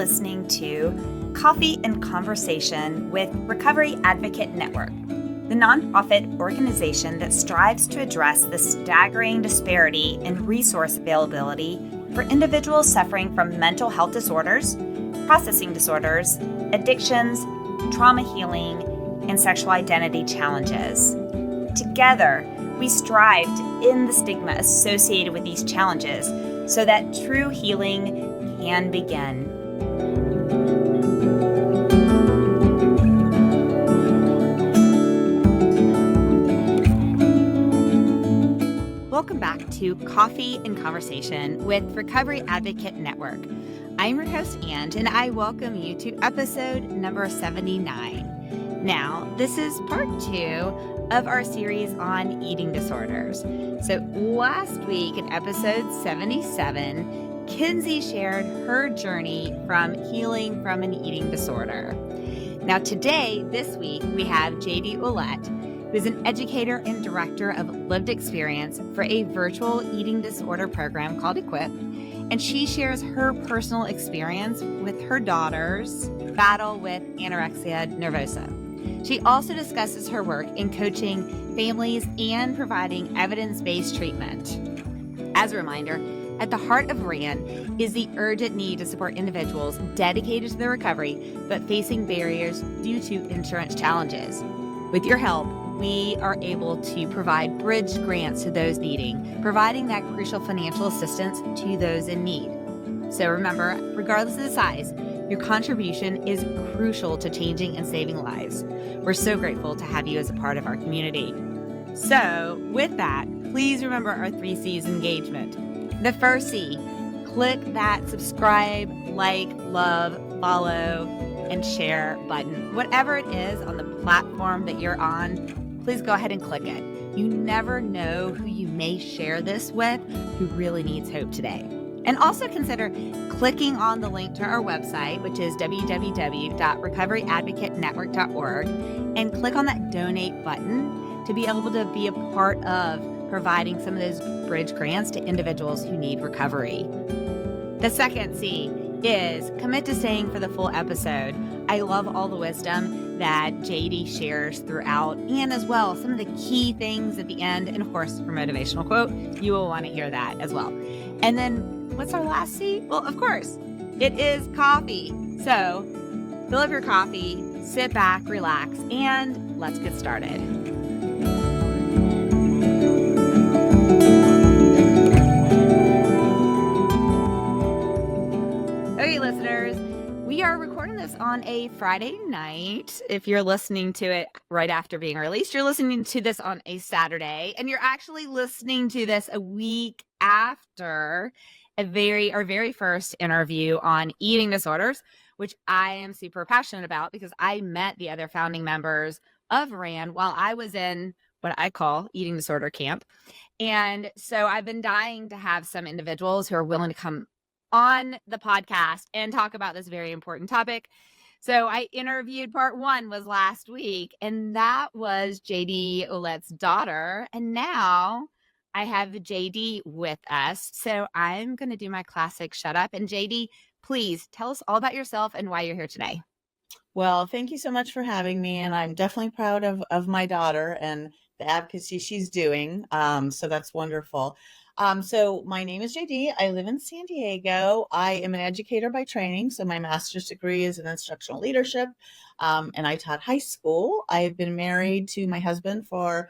listening to Coffee and Conversation with Recovery Advocate Network, the nonprofit organization that strives to address the staggering disparity in resource availability for individuals suffering from mental health disorders, processing disorders, addictions, trauma healing, and sexual identity challenges. Together, we strive to end the stigma associated with these challenges so that true healing can begin. Welcome back to Coffee and Conversation with Recovery Advocate Network. I'm your host, Ange, and I welcome you to episode number 79. Now, this is part 2 of our series on eating disorders. So last week in episode 77, Kinsey shared her journey from healing from an eating disorder. Now today, this week, we have JD Ouellette, who is an educator and director of lived experience for a virtual eating disorder program called Equip, and she shares her personal experience with her daughter's battle with anorexia nervosa. She also discusses her work in coaching families and providing evidence-based treatment. As a reminder, at the heart of RAN is the urgent need to support individuals dedicated to their recovery, but facing barriers due to insurance challenges. With your help, we are able to provide bridge grants to those needing, providing that crucial financial assistance to those in need. So remember, regardless of the size, your contribution is crucial to changing and saving lives. We're so grateful to have you as a part of our community. So with that, please remember our 3 C's engagement. The first C, click that subscribe, like, love, follow, and share button. Whatever it is on the platform that you're on, please go ahead and click it. You never know who you may share this with who really needs hope today. And also consider clicking on the link to our website, which is www.recoveryadvocatenetwork.org, and click on that donate button to be able to be a part of providing some of those bridge grants to individuals who need recovery. The second C is commit to staying for the full episode. I love all the wisdom that JD shares throughout, and as well, some of the key things at the end, and of course, her motivational quote. You will want to hear that as well. And then what's our last C? Well, of course, it is coffee. So fill up your coffee, sit back, relax, and let's get started. Okay, listeners, we are recording this on a Friday night. If you're listening to it right after being released, you're listening to this on a Saturday, and you're actually listening to this a week after our very first interview on eating disorders, which I am super passionate about because I met the other founding members of RAN while I was in what I call eating disorder camp. And so I've been dying to have some individuals who are willing to come on the podcast and talk about this very important topic. So I interviewed, part 1 was last week, and that was JD Ouellette's daughter. And now I have JD with us. So I'm going to do my classic shut up. And JD, please tell us all about yourself and why you're here today. Well, thank you so much for having me. And I'm definitely proud of my daughter and the advocacy she's doing. So that's wonderful. So my name is JD. I live in San Diego. I am an educator by training. So my master's degree is in instructional leadership. And I taught high school. I've been married to my husband for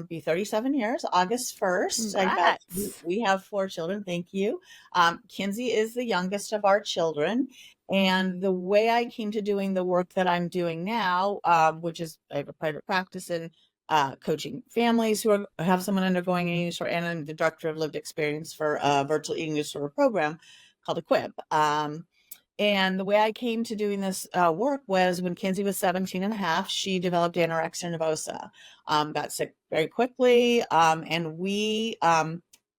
be 37 years, August 1st. We have 4 children. Thank you. Kinsey is the youngest of our children. And the way I came to doing the work that I'm doing now, which is I have a private practice in coaching families who have someone undergoing an eating disorder, and I'm the director of lived experience for a virtual eating disorder program called Equip. And the way I came to doing this work was when Kinsey was 17 and a half, she developed anorexia nervosa, got sick very quickly. And we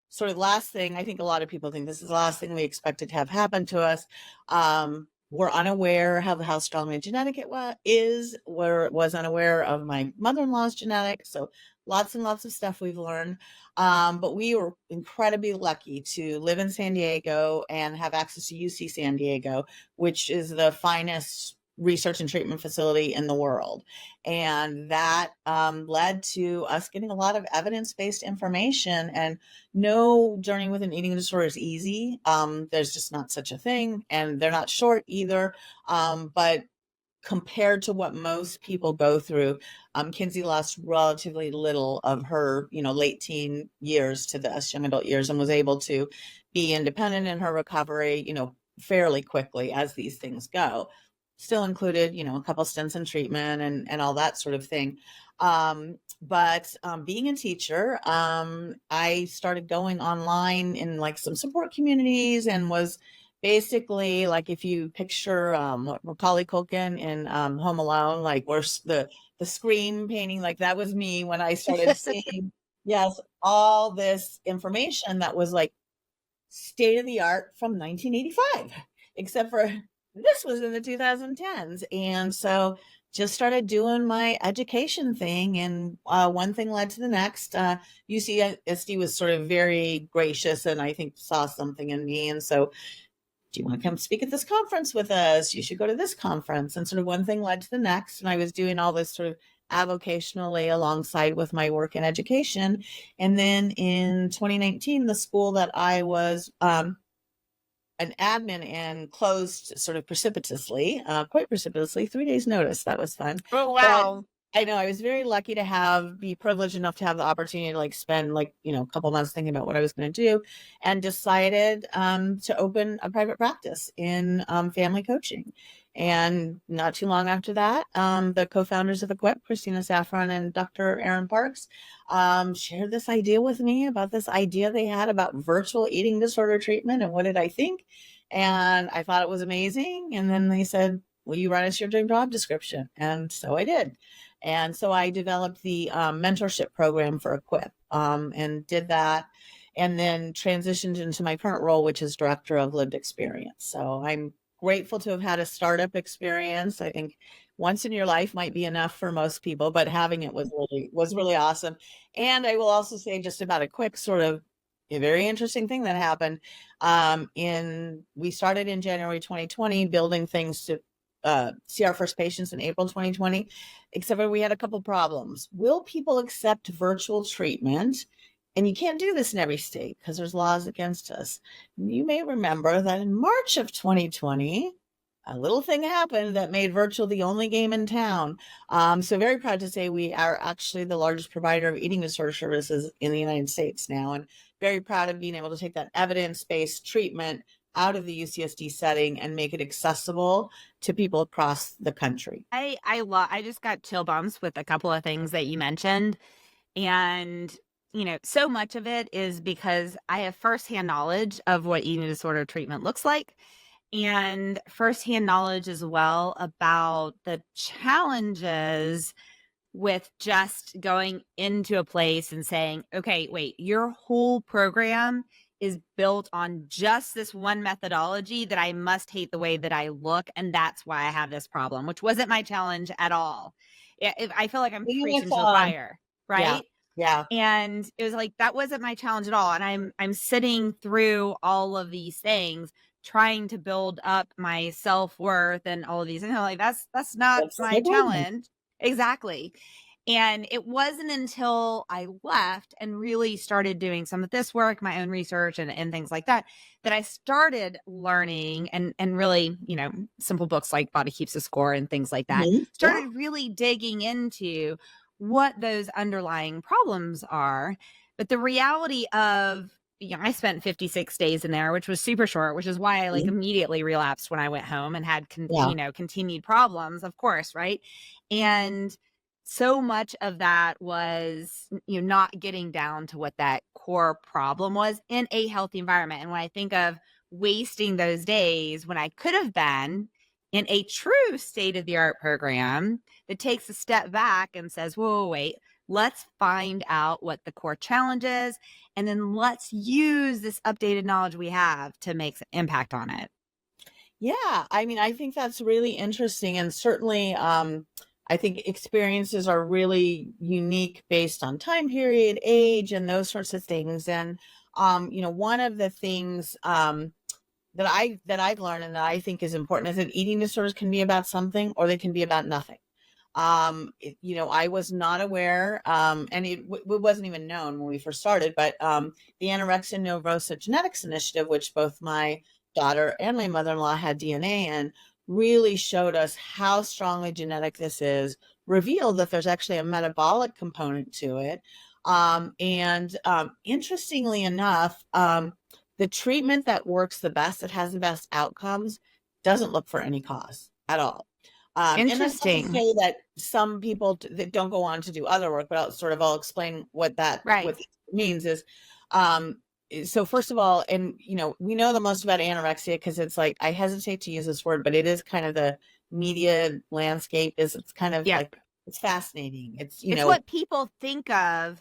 sort of last thing, I think a lot of people think this is the last thing we expected to have happen to us. were unaware how strongly genetic it was unaware of my mother-in-law's genetics. So lots and lots of stuff we've learned. But we were incredibly lucky to live in San Diego and have access to UC San Diego, which is the finest research and treatment facility in the world. And that led to us getting a lot of evidence-based information. And no journey with an eating disorder is easy. There's just not such a thing, and they're not short either. But compared to what most people go through, Kinsey lost relatively little of her, late teen years to the young adult years, and was able to be independent in her recovery, fairly quickly, as these things go. Still included, a couple stints in treatment and all that sort of thing. But being a teacher, I started going online in like some support communities, and was basically like, if you picture Macaulay Culkin in Home Alone, like where's the screen painting, like that was me when I started seeing, yes, all this information that was like state of the art from 1985, except for this was in the 2010s. And so just started doing my education thing, and one thing led to the next. UCSD was sort of very gracious, and I think saw something in me. And so, do you want to come speak at this conference with us? You should go to this conference. And sort of one thing led to the next. And I was doing all this sort of avocationally alongside with my work in education. And then in 2019, the school that I was an admin in closed sort of quite precipitously, 3 days notice. That was fun. Oh, wow. But I know I was very lucky to be privileged enough to have the opportunity to like spend like, a couple months thinking about what I was going to do, and decided to open a private practice in family coaching. And not too long after that, the co-founders of Equip, Christina Saffron and Dr. Aaron Parks, shared this idea with me about this idea they had about virtual eating disorder treatment. And what did I think? And I thought it was amazing. And then they said, will you write us your dream job description? And so I did. And so I developed the mentorship program for Equip, and did that, and then transitioned into my current role, which is director of lived experience. So I'm grateful to have had a startup experience. I think once in your life might be enough for most people, but having it was really awesome. And I will also say, just about a quick sort of a very interesting thing that happened. We started in January 2020, building things to see our first patients in April 2020, except for we had a couple problems. Will people accept virtual treatment? And you can't do this in every state because there's laws against us. You may remember that in March of 2020, a little thing happened that made virtual the only game in town. So very proud to say we are actually the largest provider of eating disorder services in the United States now, and very proud of being able to take that evidence-based treatment out of the UCSD setting and make it accessible to people across the country. I just got chill bumps with a couple of things that you mentioned. And so much of it is because I have firsthand knowledge of what eating disorder treatment looks like, and firsthand knowledge as well about the challenges with just going into a place and saying, okay, wait, your whole program is built on just this one methodology that I must hate the way that I look, and that's why I have this problem, which wasn't my challenge at all. I feel like I'm preaching to the choir, right? Yeah. And it was like, that wasn't my challenge at all. And I'm sitting through all of these things, trying to build up my self-worth and all of these. And I'm like, that's not my challenge. Exactly. And it wasn't until I left and really started doing some of this work, my own research and things like that, that I started learning and really, simple books like Body Keeps a Score and things like that, started really digging into what those underlying problems are. But the reality of, I spent 56 days in there, which was super short, which is why I like immediately relapsed when I went home and had, continued problems, of course. Right. And so much of that was, not getting down to what that core problem was in a healthy environment. And when I think of wasting those days when I could have been in a true state-of-the-art program that takes a step back and says, whoa, wait, let's find out what the core challenge is, and then let's use this updated knowledge we have to make an impact on it. Yeah, I mean, I think that's really interesting, and certainly, I think experiences are really unique based on time period, age, and those sorts of things. And one of the things that I've learned and that I think is important is that eating disorders can be about something or they can be about nothing. I was not aware, and it wasn't even known when we first started, but the anorexia nervosa genetics initiative, which both my daughter and my mother-in-law had DNA in, really showed us how strongly genetic this is, revealed that there's actually a metabolic component to it. And interestingly enough, the treatment that works the best, that has the best outcomes, doesn't look for any cause at all. And that's not to Interesting. say that some people that don't go on to do other work, but I'll explain what Right. what means is, um, so first of all, and we know the most about anorexia because it's like, I hesitate to use this word, but it is kind of the media landscape it's kind of Yep. like, it's fascinating. It's, It's what people think of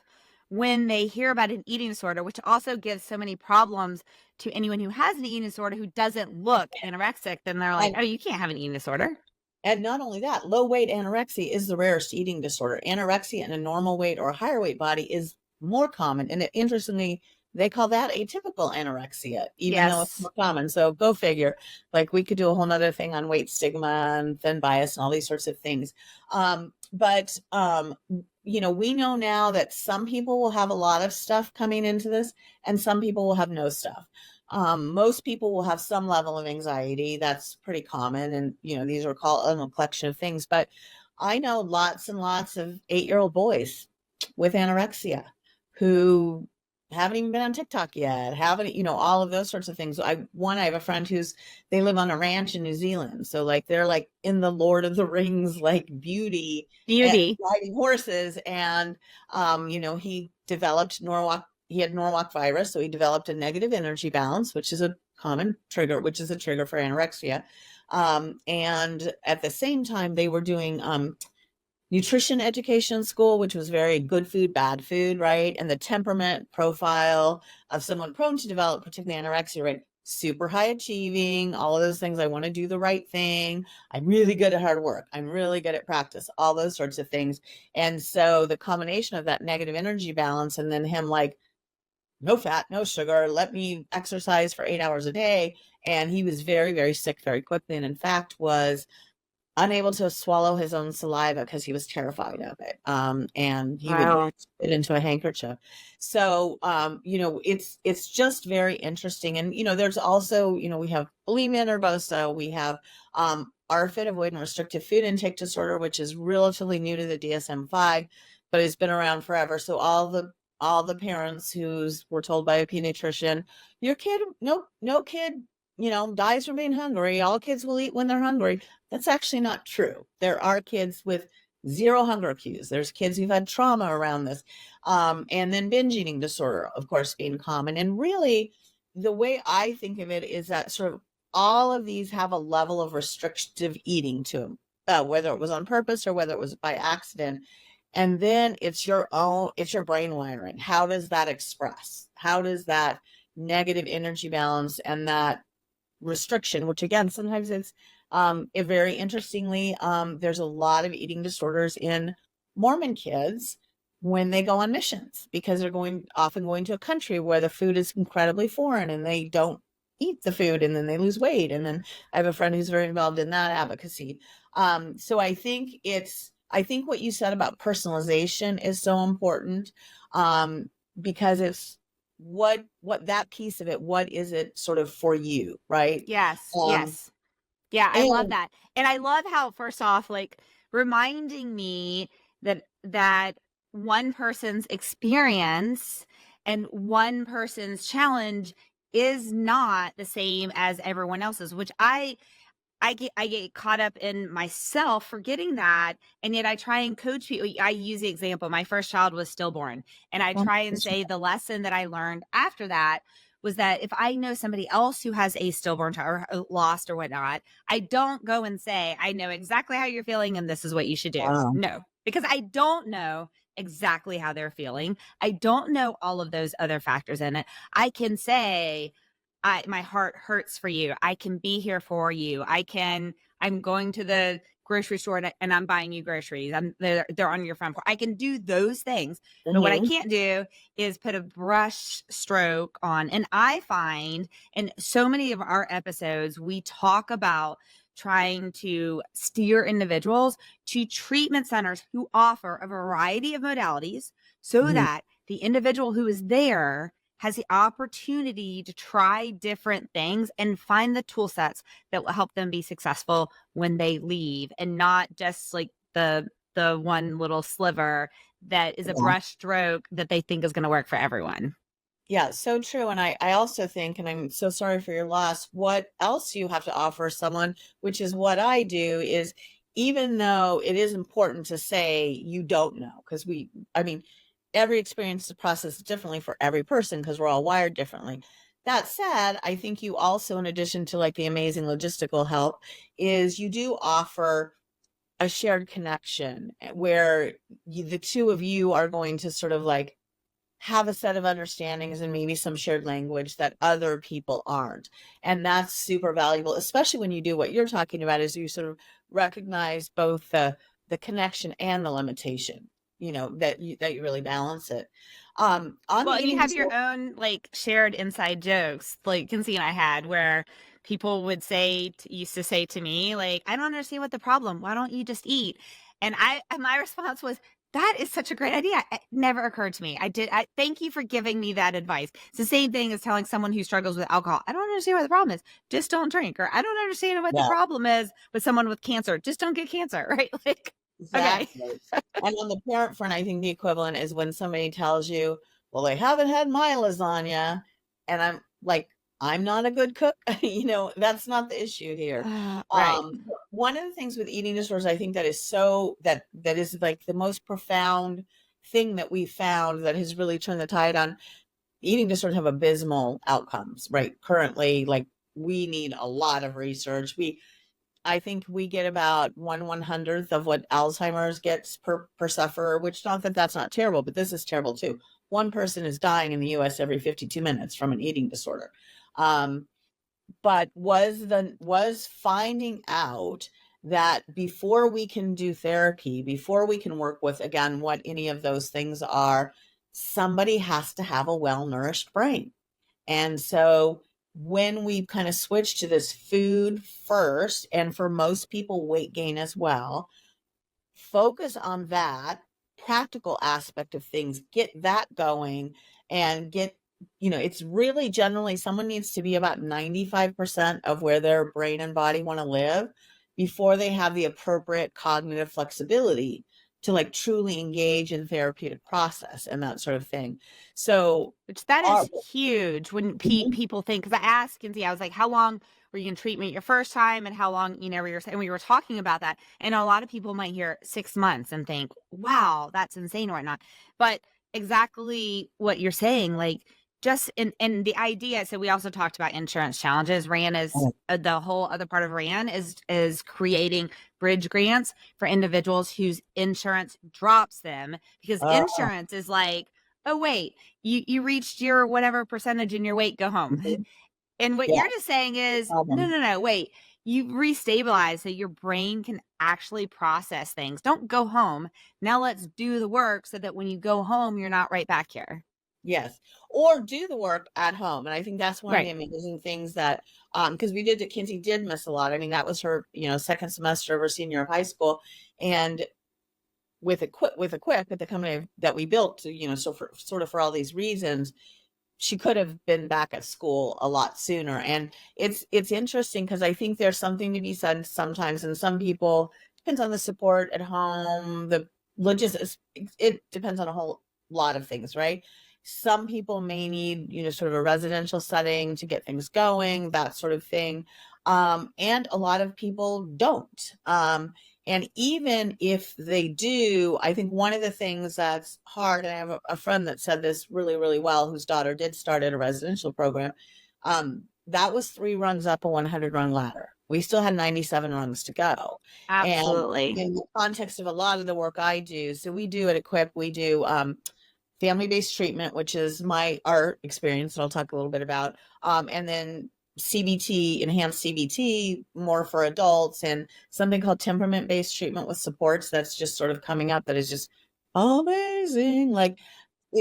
when they hear about an eating disorder, which also gives so many problems to anyone who has an eating disorder who doesn't look anorexic. Then they're like, and oh, you can't have an eating disorder. And not only that, low weight anorexia is the rarest eating disorder. Anorexia in a normal weight or a higher weight body is more common. And interestingly, they call that atypical anorexia, even though it's Yes. more common. So go figure. Like, we could do a whole nother thing on weight stigma and thin bias and all these sorts of things. But we know now that some people will have a lot of stuff coming into this, and some people will have no stuff. Most people will have some level of anxiety. That's pretty common. And, these are called a collection of things. But I know lots and lots of 8-year-old boys with anorexia who haven't even been on TikTok yet, haven't, all of those sorts of things. I have a friend they live on a ranch in New Zealand. So like, they're like in the Lord of the Rings, like beauty at Beauty. riding horses. And, he had Norwalk virus. So he developed a negative energy balance, which is a common trigger, which is a trigger for anorexia. And at the same time, they were doing, nutrition education school, which was very good food, bad food, right? And the temperament profile of someone prone to develop, particularly anorexia, right? Super high achieving, all of those things. I want to do the right thing. I'm really good at hard work. I'm really good at practice, all those sorts of things. And so the combination of that negative energy balance and then him like, no fat, no sugar, let me exercise for 8 hours a day. And he was very, very sick very quickly. And in fact, was unable to swallow his own saliva because he was terrified of it. And he would Wow. spit into a handkerchief. So, it's just very interesting. And, there's also, we have bulimia nervosa, we have RFID, avoidant and restrictive food intake disorder, which is relatively new to the DSM-5, but it's been around forever. So all the parents who's were told by a pediatrician, your kid, no kid, dies from being hungry. All kids will eat when they're hungry. That's actually not true. There are kids with zero hunger cues. There's kids who've had trauma around this. And then binge eating disorder, of course, being common. And really, the way I think of it is that sort of all of these have a level of restrictive eating to them, whether it was on purpose or whether it was by accident. And then it's your brain wiring. How does that express? How does that negative energy balance and that restriction, which again, sometimes it's very interestingly, there's a lot of eating disorders in Mormon kids when they go on missions because they're often going to a country where the food is incredibly foreign and they don't eat the food and then they lose weight. And then I have a friend who's very involved in that advocacy. So I think what you said about personalization is so important, because it's what that piece of it, what is it sort of for you, right? Yes. Um, Yes. Yeah, I love and that. And I love how, first off, like, reminding me that one person's experience and one person's challenge is not the same as everyone else's, which I get caught up in myself forgetting that, and yet I try and coach people. I use the example, my first child was stillborn, and I try and say the lesson that I learned after that was that if I know somebody else who has a stillborn child or lost or whatnot, I don't go and say, "I know exactly how you're feeling and this is what you should do." wow. No, because I don't know exactly how they're feeling. I don't know all of those other factors in it. I can say, my heart hurts for you. I can be here for you. I'm going to the grocery store and I'm buying you groceries. They're on your front porch. I can do those things. But what I Mhm. can't do is put a brush stroke on. And I find in so many of our episodes, we talk about trying to steer individuals to treatment centers who offer a variety of modalities so Mhm. that the individual who is there has the opportunity to try different things and find the tool sets that will help them be successful when they leave, and not just like the one little sliver that is a Yeah. brush stroke that they think is going to work for everyone. Yeah, so true. And I also think, and I'm so sorry for your loss, what else you have to offer someone, which is what I do, is even though it is important to say you don't know, because I mean, every experience is processed differently for every person because we're all wired differently. That said, I think you also, in addition to like the amazing logistical help, is you do offer a shared connection where the two of you are going to sort of like have a set of understandings and maybe some shared language that other people aren't. And that's super valuable, especially when you do what you're talking about, is you sort of recognize both the connection and the limitation, that you really balance it. On the Well, and you eating have your disorder. own like shared inside jokes, like Kinsey and I had, where people would used to say to me, like, I don't understand what the problem. Why don't you just eat? And my response was, that is such a great idea. It never occurred to me. I thank you for giving me that advice. It's the same thing as telling someone who struggles with alcohol, I don't understand what the problem is. Just don't drink. Or I don't understand what the Yeah, problem is with someone with cancer. Just don't get cancer. Right? Like, okay. exactly. And on the parent front, I think the equivalent is when somebody tells you, well, they haven't had my lasagna. And I'm like, I'm not a good cook. That's not the issue here. Right. One of the things with eating disorders, I think that is that is like the most profound thing that we found that has really turned the tide on. Eating disorders have abysmal outcomes, right? Currently, like we need a lot of research. I think we get about 1/100th of what Alzheimer's gets per sufferer, which not that that's not terrible, but this is terrible too. One person is dying in the US every 52 minutes from an eating disorder. Um, but was finding out that before we can do therapy, before we can work with, again, what any of those things are, somebody has to have a well-nourished brain. And so when we kind of switch to this food first, and for most people, weight gain as well, focus on that practical aspect of things, get that going, and it's really generally someone needs to be about 95% of where their brain and body want to live before they have the appropriate cognitive flexibility to like truly engage in therapeutic process and that sort of thing. So, Which that our, is huge when people think, because I asked Kinsey, I was like, how long were you in treatment your first time, and how long, we were talking about that. And a lot of people might hear 6 months and think, wow, that's insane or whatnot. But exactly what you're saying, like just in the idea. So we also talked about insurance challenges. RAN is the whole other part of RAN is creating bridge grants for individuals whose insurance drops them, because uh, insurance is like, oh wait, you reached your whatever percentage in your weight, go home. mhm, And what yeah, you're just saying is, no, problem. no, no, wait, you restabilize so your brain can actually process things. Don't go home. Now let's do the work so that when you go home, you're not right back here. Yes. Or do the work at home. And I think that's one of the Right. amazing things that, because Kinsey did miss a lot. I mean, that was her, second semester of her senior year of high school. And with the company that we built, so for sort of for all these reasons, she could have been back at school a lot sooner. And it's interesting because I think there's something to be said sometimes, and some people, depends on the support at home, the logistics, it depends on a whole lot of things, right? Some people may need, sort of a residential setting to get things going, that sort of thing. And a lot of people don't. And even if they do, I think one of the things that's hard, and I have a friend that said this really, really well, whose daughter did start at a residential program. That was 3 rungs up a 100 rung ladder. We still had 97 rungs to go. And Absolutely. in the context of a lot of the work I do, so we do at Equip, we do family-based treatment, which is our experience that I'll talk a little bit about, and then CBT, enhanced CBT, more for adults, and something called temperament-based treatment with supports that's just sort of coming up that is just amazing. Like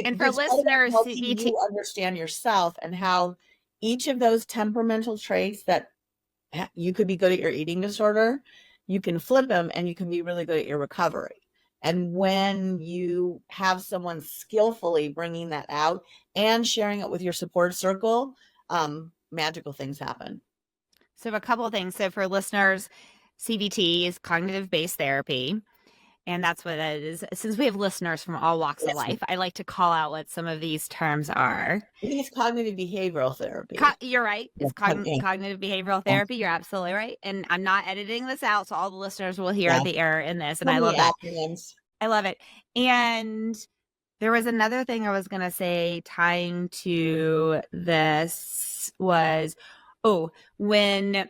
And for it's all about listeners, helping CBT. you understand yourself and how each of those temperamental traits that you could be good at your eating disorder, you can flip them and you can be really good at your recovery. And when you have someone skillfully bringing that out and sharing it with your support circle, magical things happen. So a couple of things. So for listeners, CBT is cognitive based therapy. And that's what it is. Since we have listeners from all walks of Yes, life, I like to call out what some of these terms are. I think it's cognitive behavioral therapy. You're right. Yeah, It's cognitive behavioral yeah, therapy. You're absolutely right. And I'm not editing this out, so all the listeners will hear yeah. the error in this. And So I many love that. acronyms. I love it. And there was another thing I was going to say tying to this was, when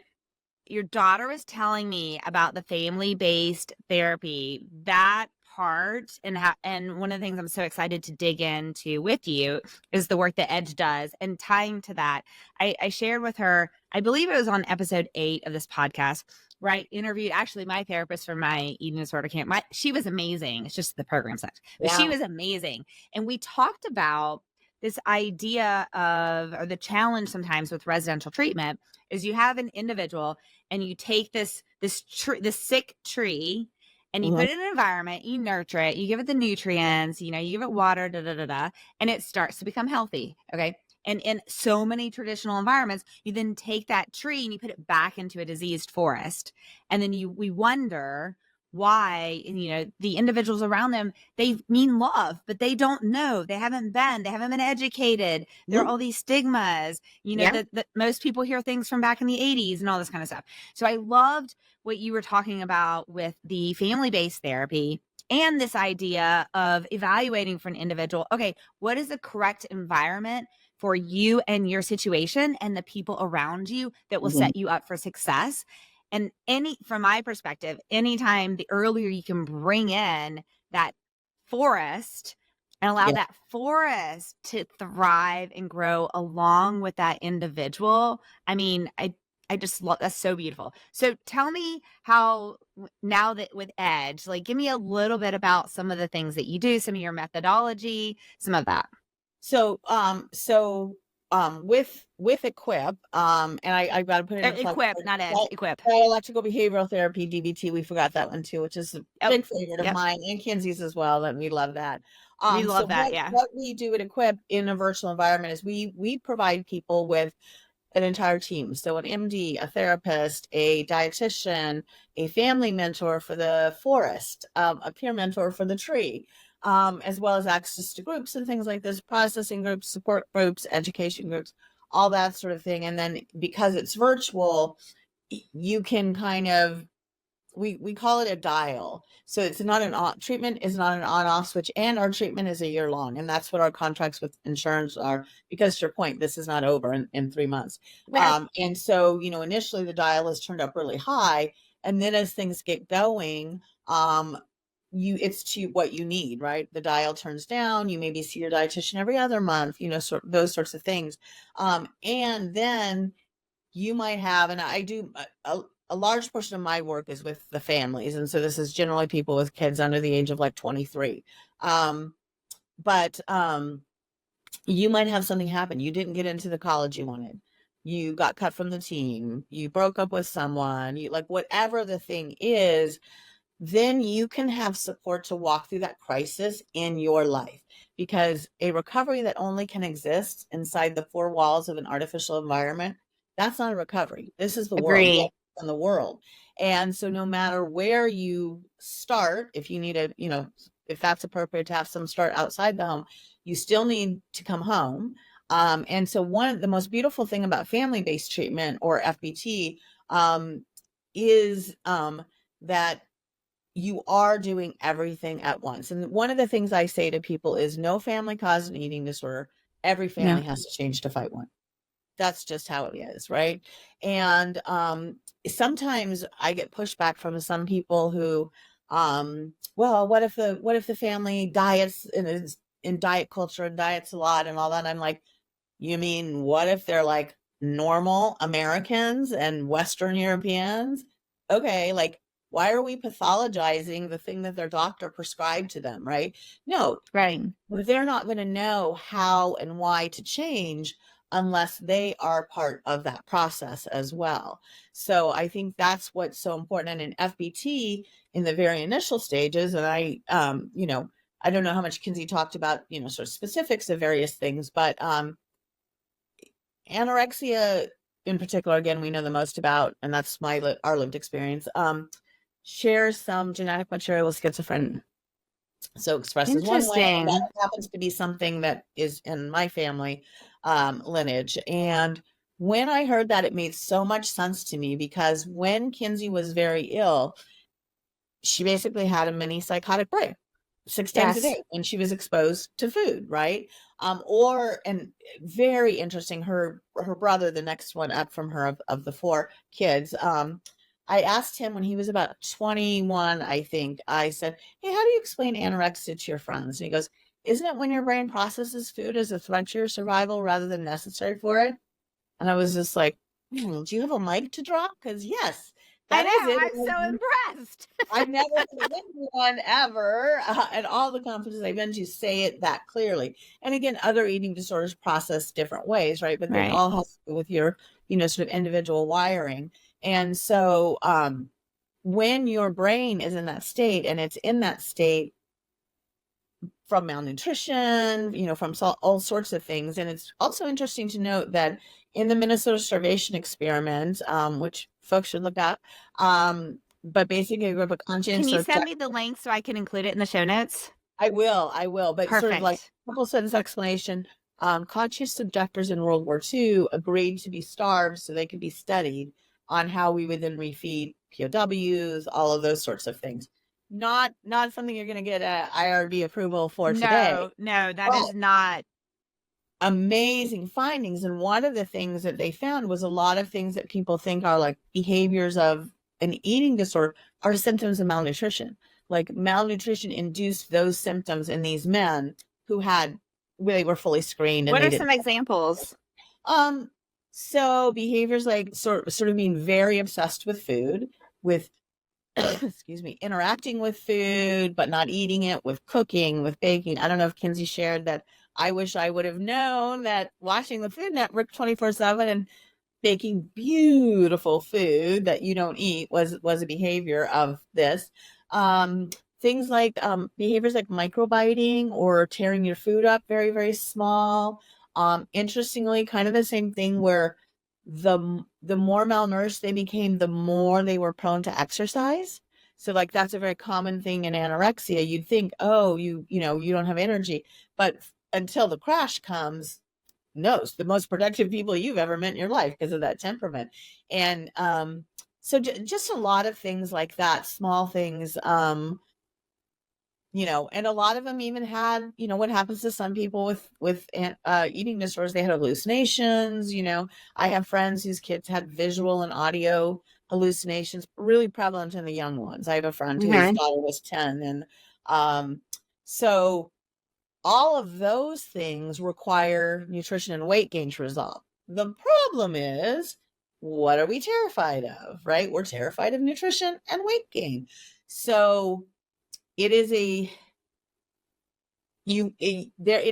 your daughter was telling me about the family-based therapy, that part, and one of the things I'm so excited to dig into with you is the work that Edge does. And tying to that, I shared with her, I believe it was on episode 8 of this podcast, where I interviewed actually my therapist for my eating disorder camp. She was amazing. It's just the program sucks, but she was amazing. And we talked about this idea of, or the challenge sometimes with residential treatment is you have an individual and you take this sick tree and you put it in an environment, you nurture it, you give it the nutrients, you give it water, and it starts to become healthy. Okay. And in so many traditional environments, you then take that tree and you put it back into a diseased forest. And then we wonder why, the individuals around them, they mean love, but they don't know. They haven't been educated. There are all these stigmas, that most people hear things from back in the 80s and all this kind of stuff. So I loved what you were talking about with the family-based therapy and this idea of evaluating for an individual. Okay, what is the correct environment for you and your situation and the people around you that will set you up for success? And from my perspective, anytime the earlier you can bring in that forest and allow that forest to thrive and grow along with that individual, I mean, I just love, that's so beautiful. So tell me how, now that with Edge, like give me a little bit about some of the things that you do, some of your methodology, some of that. So with Equip, and I got to put in Equip, not Edge, Equip. Dialectical behavioral therapy, DBT. We forgot that one too, which is a big favorite of mine and Kinsey's as well. And we love that. We love that. Yeah. What we do at Equip in a virtual environment is we provide people with an entire team. So an MD, a therapist, a dietitian, a family mentor for the forest, a peer mentor for the tree, as well as access to groups and things like this, processing groups, support groups, education groups, all that sort of thing. And then because it's virtual, you can kind of, we call it a dial. So it's not an on, treatment is not an on-off switch, and our treatment is a year long. And that's what our contracts with insurance are, because to your point, this is not over in 3 months. And so, initially the dial is turned up really high. And then as things get going, it's to what you need, right? The dial turns down, you maybe see your dietitian every other month, those sorts of things. And then you might have, and I do a large portion of my work is with the families. And so this is generally people with kids under the age of like 23. But you might have something happen. You didn't get into the college you wanted. You got cut from the team. You broke up with someone. You like whatever the thing is, then you can have support to walk through that crisis in your life, because a recovery that only can exist inside the four walls of an artificial environment, that's not a recovery. This is the world and the world. And so no matter where you start, if you need if that's appropriate to have some start outside the home, you still need to come home. And so one of the most beautiful thing about family-based treatment, or FBT, is that you are doing everything at once. And one of the things I say to people is no family caused an eating disorder. Every family has to change to fight one. That's just how it is, right? And sometimes I get pushback from some people who, well, what if the family diets and is in diet culture and diets a lot and all that. I'm like, you mean, what if they're like normal Americans and Western Europeans? Okay, like, why are we pathologizing the thing that their doctor prescribed to them, right? No, Right. they're not going to know how and why to change unless they are part of that process as well. So I think that's what's so important. And in FBT, in the very initial stages, and I don't know how much Kinsey talked about, sort of specifics of various things, but anorexia in particular, again, we know the most about, and that's our lived experience, shares some genetic material with schizophrenia. So expressed as one way, and that happens to be something that is in my family lineage. And when I heard that, it made so much sense to me, because when Kinsey was very ill, she basically had a mini psychotic break 6 times a day when she was exposed to food, right? And very interesting, her brother, the next one up from her of the 4 kids, I asked him when he was about 21, I think, I said, hey, how do you explain anorexia to your friends? And he goes, isn't it when your brain processes food as a threat to your survival rather than necessary for it? And I was just like, do you have a mic to drop? Because yes, that is it. I'm so impressed. I've never heard anyone ever at all the conferences I've been to say it that clearly. And again, other eating disorders process different ways, right? But they all have to do with your, sort of individual wiring. And so when your brain is in that state, and it's in that state from malnutrition, from all sorts of things. And it's also interesting to note that in the Minnesota starvation experiment, which folks should look up, but basically a group of conscientious. Can you send me the link so I can include it in the show notes? I will. But Perfect. Sort of like a couple sentence explanation. Conscious objectors in World War II agreed to be starved so they could be studied on how we would then refeed POWs, all of those sorts of things. Not something you're going to get a IRB approval for today. No, that is not. Amazing findings. And one of the things that they found was a lot of things that people think are like behaviors of an eating disorder are symptoms of malnutrition. Like malnutrition induced those symptoms in these men who they were fully screened. And what are some examples? So behaviors like sort of being very obsessed with food, with excuse me, interacting with food, but not eating it, with cooking, with baking. I don't know if Kinsey shared that. I wish I would have known that watching the Food Network 24/7 and baking beautiful food that you don't eat was a behavior of this. Things like behaviors like microbiting or tearing your food up very, very small. Interestingly, kind of the same thing where the more malnourished they became, the more they were prone to exercise. So like that's a very common thing in anorexia. You'd think, oh, you don't have energy, but until the crash comes, no, it's the most productive people you've ever met in your life because of that temperament. And so just a lot of things like that, small things, and a lot of them even had, what happens to some people with eating disorders, they had hallucinations. I have friends whose kids had visual and audio hallucinations, really prevalent in the young ones. I have a friend whose daughter was 10. And so all of those things require nutrition and weight gain to resolve. The problem is, what are we terrified of, right? We're terrified of nutrition and weight gain. So it is it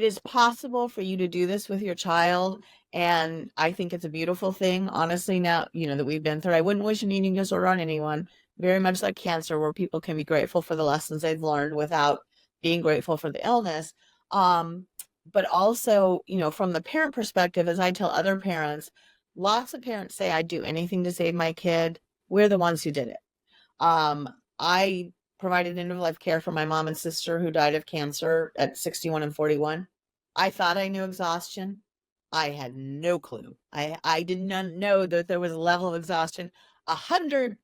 is possible for you to do this with your child. And I think it's a beautiful thing, honestly, now, that we've been through. I wouldn't wish an eating disorder on anyone, very much like cancer, where people can be grateful for the lessons they've learned without being grateful for the illness. But also, from the parent perspective, as I tell other parents, lots of parents say, I'd do anything to save my kid. We're the ones who did it. I provided end-of-life care for my mom and sister who died of cancer at 61 and 41. I thought I knew exhaustion. I had no clue. I did not know that there was a level of exhaustion 100,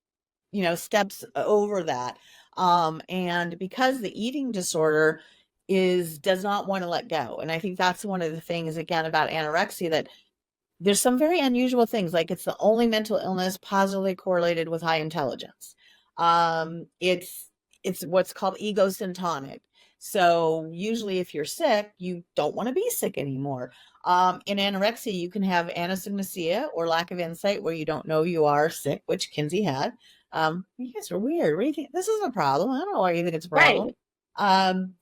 steps over that. And because the eating disorder does not want to let go. And I think that's one of the things, again, about anorexia, that there's some very unusual things, like it's the only mental illness positively correlated with high intelligence. It's what's called egosyntonic. So usually if you're sick, you don't want to be sick anymore. In anorexia, you can have anosognosia or lack of insight where you don't know you are sick, which Kinsey had. You guys are weird. What do you think? This isn't a problem. I don't know why you think it's a problem. Um,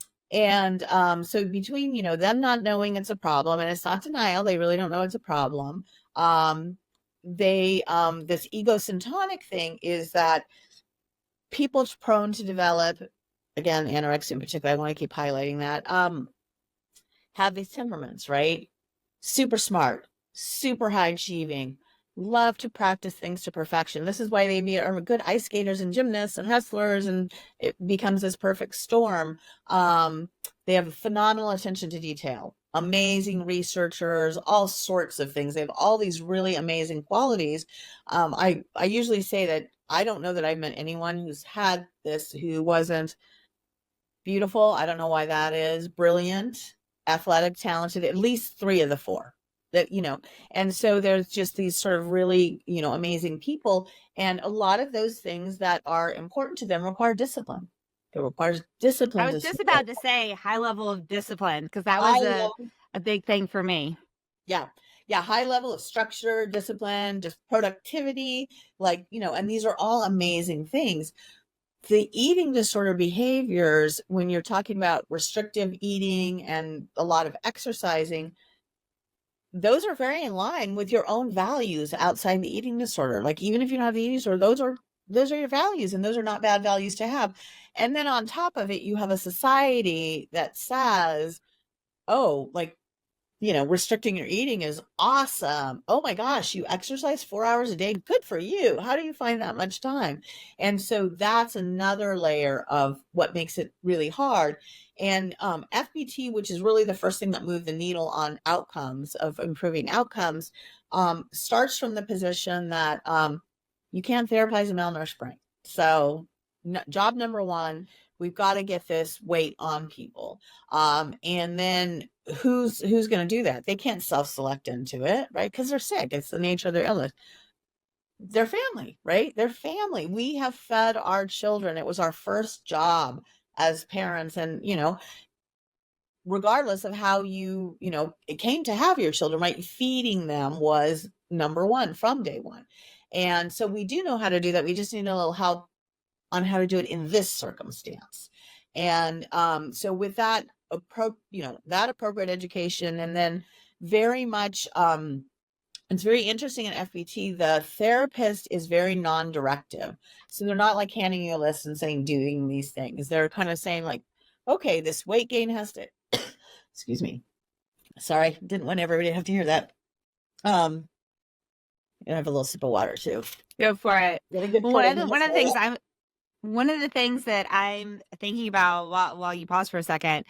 so between, them not knowing it's a problem, and it's not denial, they really don't know it's a problem. This egosyntonic thing is that people prone to develop, again, anorexia in particular, I want to keep highlighting that, have these temperaments, right? Super smart, super high achieving, love to practice things to perfection. This is why they are good ice skaters and gymnasts and hustlers, and it becomes this perfect storm. They have phenomenal attention to detail, amazing researchers, all sorts of things. They have all these really amazing qualities. I usually say that I don't know that I've met anyone who's had this who wasn't beautiful. I don't know why that is. Brilliant, athletic, talented, at least 3 of the 4 that, and so there's just these sort of really, amazing people. And a lot of those things that are important to them require discipline. It requires discipline. I was just about to say high level of discipline, because that was a big thing for me. Yeah. High level of structure, discipline, just productivity, and these are all amazing things. The eating disorder behaviors, when you're talking about restrictive eating and a lot of exercising, those are very in line with your own values outside the eating disorder. Like, even if you don't have the eating disorder, those are your values, and those are not bad values to have. And then on top of it, you have a society that says, oh, restricting your eating is awesome. Oh my gosh, you exercise 4 hours a day. Good for you. How do you find that much time? And so that's another layer of what makes it really hard. And FBT, which is really the first thing that moved the needle on outcomes, of improving outcomes, starts from the position that you can't therapize a malnourished brain. So job number 1, we've got to get this weight on people. And then who's going to do that? They can't self-select into it, right? Because they're sick. It's the nature of their illness. Their family, right? Their family. We have fed our children. It was our first job as parents. And, regardless of how it came to have your children, right? Feeding them was number 1 from day 1. And so we do know how to do that. We just need a little help on how to do it in this circumstance. And so with that, that appropriate education, and then very much, it's very interesting in FBT, the therapist is very non-directive. So they're not like handing you a list and saying, doing these things. They're kind of saying like, okay, this weight gain has to, excuse me. Sorry, didn't want everybody to have to hear that. I have a little sip of water too. Go for it. One of the things that I'm thinking about while you pause for a second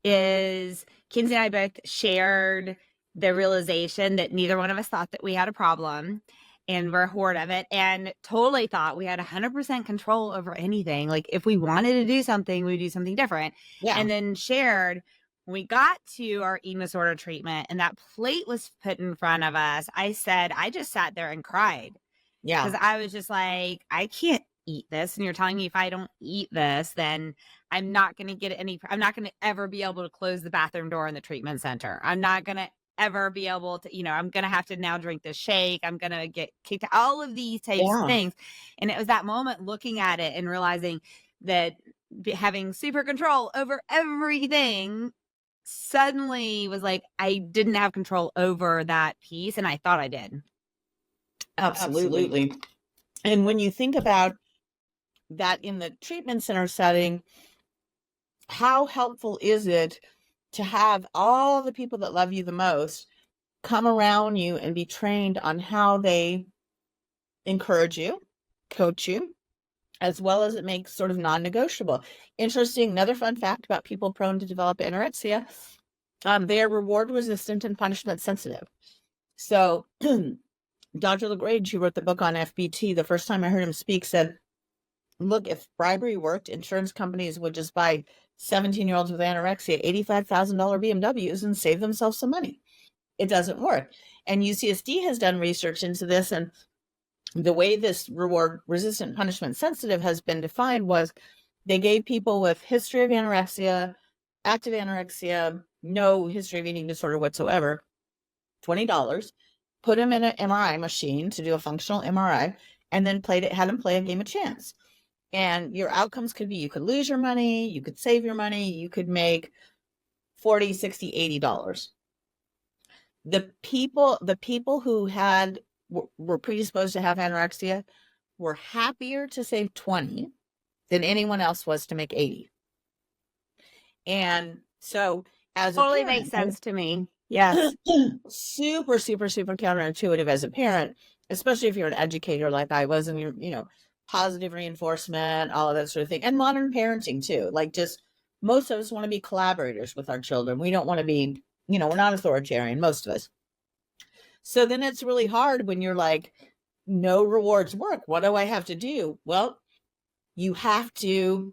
is Kinsey and I both shared the realization that neither one of us thought that we had a problem, and we're horrid of it, and totally thought we had 100% control over anything. Like, if we wanted to do something, we'd do something different. Yeah. And then shared, when we got to our eating disorder treatment and that plate was put in front of us, I just sat there and cried. Yeah. Because I was just like, I can't eat this, and you're telling me if I don't eat this, then I'm not going to I'm not going to ever be able to close the bathroom door in the treatment center. I'm not going to ever be able to, I'm going to have to now drink this shake. I'm going to get kicked out, all of these types of things. And it was that moment looking at it and realizing that having super control over everything suddenly was like, I didn't have control over that piece, and I thought I did. Absolutely. And when you think about that in the treatment center setting, how helpful is it to have all the people that love you the most come around you and be trained on how they encourage you, coach you, as well as it makes sort of non-negotiable. Interesting, another fun fact about people prone to develop anorexia, they are reward resistant and punishment sensitive. So Dr. LaGrange, who wrote the book on FBT, the first time I heard him speak, said, look, if bribery worked, insurance companies would just buy 17-year-olds with anorexia $85,000 BMWs and save themselves some money. It doesn't work. And UCSD has done research into this, and the way this reward resistant punishment sensitive has been defined was they gave people with history of anorexia active anorexia, no history of eating disorder whatsoever, $20, put him in an MRI machine to do a functional MRI, and then had him play a game of chance. And your outcomes could be, you could lose your money, you could save your money, you could make $40, $60, $80. The people who were predisposed to have anorexia were happier to save 20 than anyone else was to make 80. And so as Totally a parent, makes sense to me. Yes. super, super, super counterintuitive as a parent, especially if you're an educator like I was, and you're, positive reinforcement, all of that sort of thing, and modern parenting too. Like, just most of us want to be collaborators with our children. We don't want to be, we're not authoritarian, most of us. So then it's really hard when you're like, no rewards work. What do I have to do? Well, you have to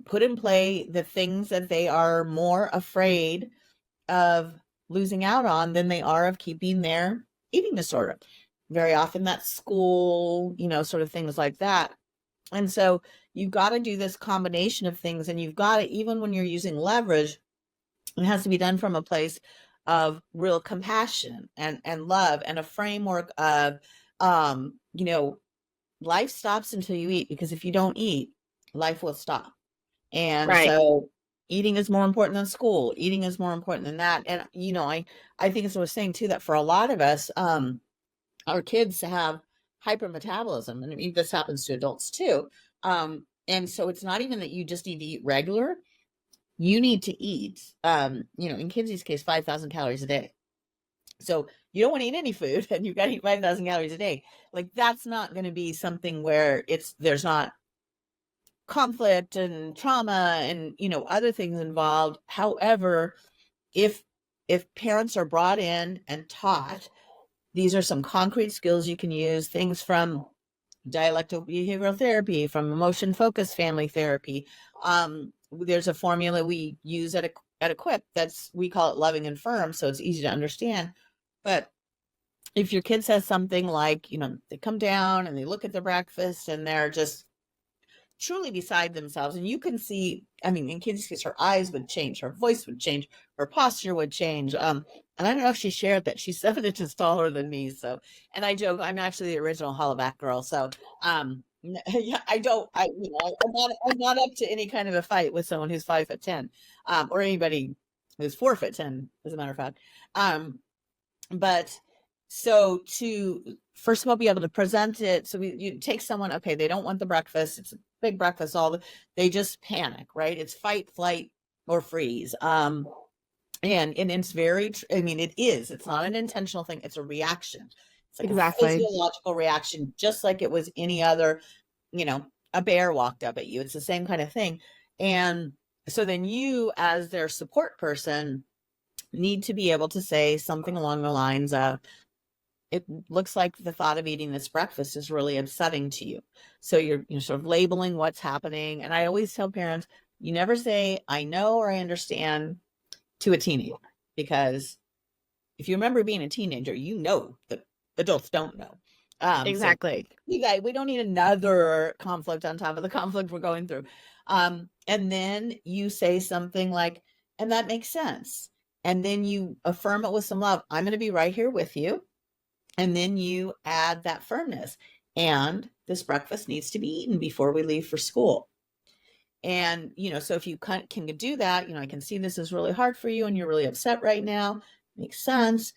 put in play the things that they are more afraid of losing out on than they are of keeping their eating disorder. Very often that's school, sort of things like that. And so you've got to do this combination of things, and you've got to, even when you're using leverage, it has to be done from a place of real compassion and love, and a framework of, life stops until you eat, because if you don't eat, life will stop. And Right. so eating is more important than school. Eating is more important than that. And, I think, as I was saying too, that for a lot of us, our kids have hypermetabolism. And I mean, this happens to adults too. And so it's not even that you just need to eat regular. You need to eat, in Kinsey's case, 5,000 calories a day. So you don't want to eat any food, and you've got to eat 5,000 calories a day. Like, that's not going to be something where there's not conflict and trauma and, other things involved. However, if parents are brought in and taught, these are some concrete skills you can use, things from dialectical behavioral therapy, from emotion focused family therapy. There's a formula we use at Equip we call it loving and firm, so it's easy to understand. But if your kid says something like, they come down and they look at their breakfast and they're just truly beside themselves, and you can see, I mean, in Kinsey's case, her eyes would change, her voice would change, her posture would change. And I don't know if she shared that she's 7 inches taller than me. So, and I joke, I'm actually the original hollaback girl. So, yeah, I'm not up to any kind of a fight with someone who's 5'10", or anybody who's 4'10", as a matter of fact. But so to, first of all, be able to present it. So you take someone, okay, they don't want the breakfast. It's a big breakfast. They just panic, right? It's fight, flight, or freeze. And it's very, it's not an intentional thing. It's a reaction. It's like Exactly. a physiological reaction, just like it was any other, a bear walked up at you. It's the same kind of thing. And so then you, as their support person, need to be able to say something along the lines of, it looks like the thought of eating this breakfast is really upsetting to you. So you're sort of labeling what's happening. And I always tell parents, you never say, I know, or I understand, to a teenager, because if you remember being a teenager, that adults don't know. Exactly. So we don't need another conflict on top of the conflict we're going through. And then you say something like, and that makes sense. And then you affirm it with some love. I'm going to be right here with you. And then you add that firmness. And this breakfast needs to be eaten before we leave for school. And, so if you can do that, I can see this is really hard for you and you're really upset right now. Makes sense.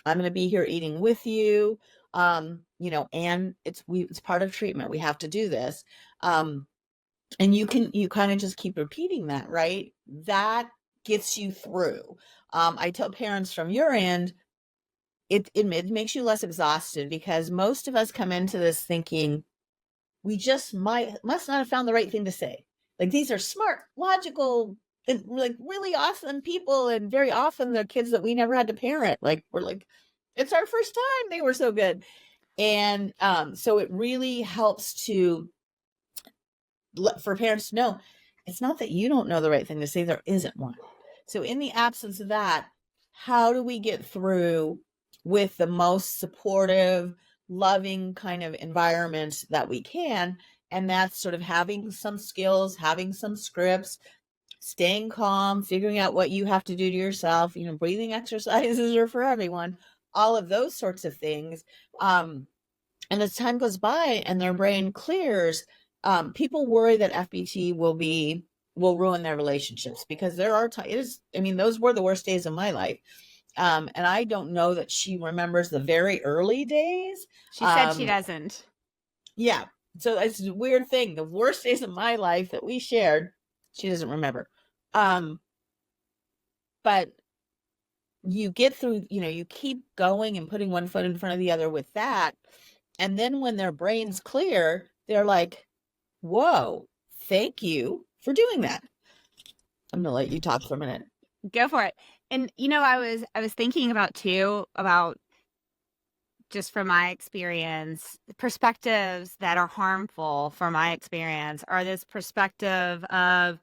I'm going to be here eating with you. And it's part of treatment. We have to do this. And you kind of just keep repeating that, right? That gets you through. I tell parents from your end, it makes you less exhausted, because most of us come into this thinking we just must not have found the right thing to say. Like, these are smart, logical, and like really awesome people, and very often they're kids that we never had to parent. Like, we're like, it's our first time, they were so good. And so it really helps for parents to know, it's not that you don't know the right thing to say, there isn't one. So in the absence of that, how do we get through with the most supportive, loving kind of environment that we can? And that's sort of having some skills, having some scripts, staying calm, figuring out what you have to do to yourself, breathing exercises are for everyone, all of those sorts of things. And as time goes by and their brain clears, people worry that FBT will ruin their relationships, because there are times, those were the worst days of my life. And I don't know that she remembers the very early days. She said she doesn't. Yeah. So it's a weird thing. The worst days of my life that we shared, she doesn't remember. But you get through, you keep going and putting one foot in front of the other with that. And then when their brains clear, they're like, whoa, thank you for doing that. I'm going to let you talk for a minute. Go for it. And, I was thinking about just from my experience, the perspectives that are harmful from my experience are this perspective of,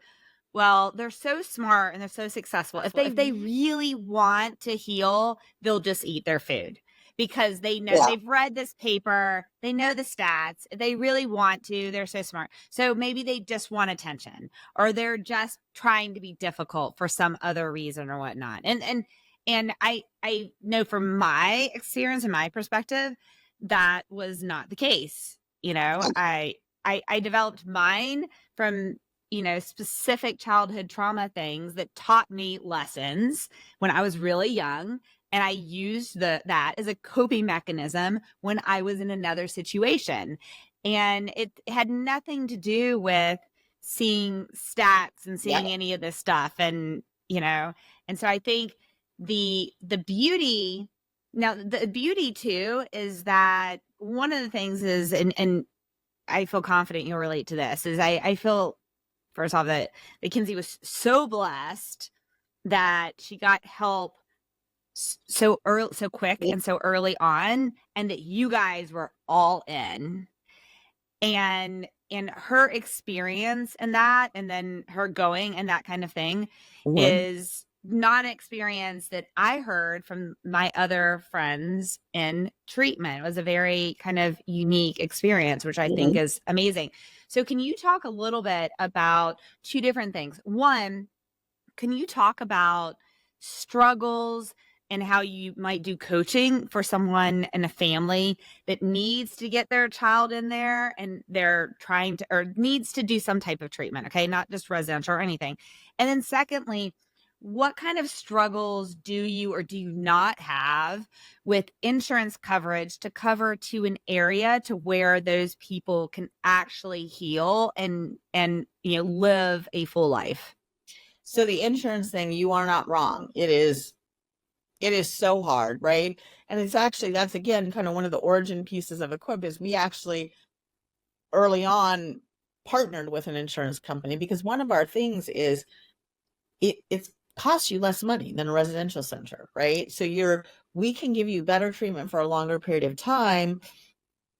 well, they're so smart and they're so successful. If they really want to heal, they'll just eat their food, because they know they've read this paper, they know the stats. If they really want to, they're so smart. So maybe they just want attention, or they're just trying to be difficult for some other reason or whatnot. And I know from my experience and my perspective, that was not the case. I developed mine from, specific childhood trauma things that taught me lessons when I was really young. And I used that as a coping mechanism when I was in another situation. And it had nothing to do with seeing stats and seeing any of this stuff. And so I think the beauty too is that one of the things is, and I feel confident you'll relate to this, is I feel, first off, that Kinsey was so blessed that she got help so early, so quick, and so early on, and that you guys were all in. And her experience in that, and then her going and that kind of thing, is not an experience that I heard from my other friends in treatment. It was a very kind of unique experience, which I think is amazing. So can you talk a little bit about two different things? One, can you talk about struggles and how you might do coaching for someone in a family that needs to get their child in there and they're trying to, or needs to do some type of treatment, okay? Not just residential or anything. And then secondly, what kind of struggles do you or do you not have with insurance coverage to cover to an area to where those people can actually heal and live a full life? So the insurance thing, you are not wrong. It is so hard, right? And it's actually, that's again kind of one of the origin pieces of Equip, is we actually early on partnered with an insurance company, because one of our things is it costs you less money than a residential center, right? So we can give you better treatment for a longer period of time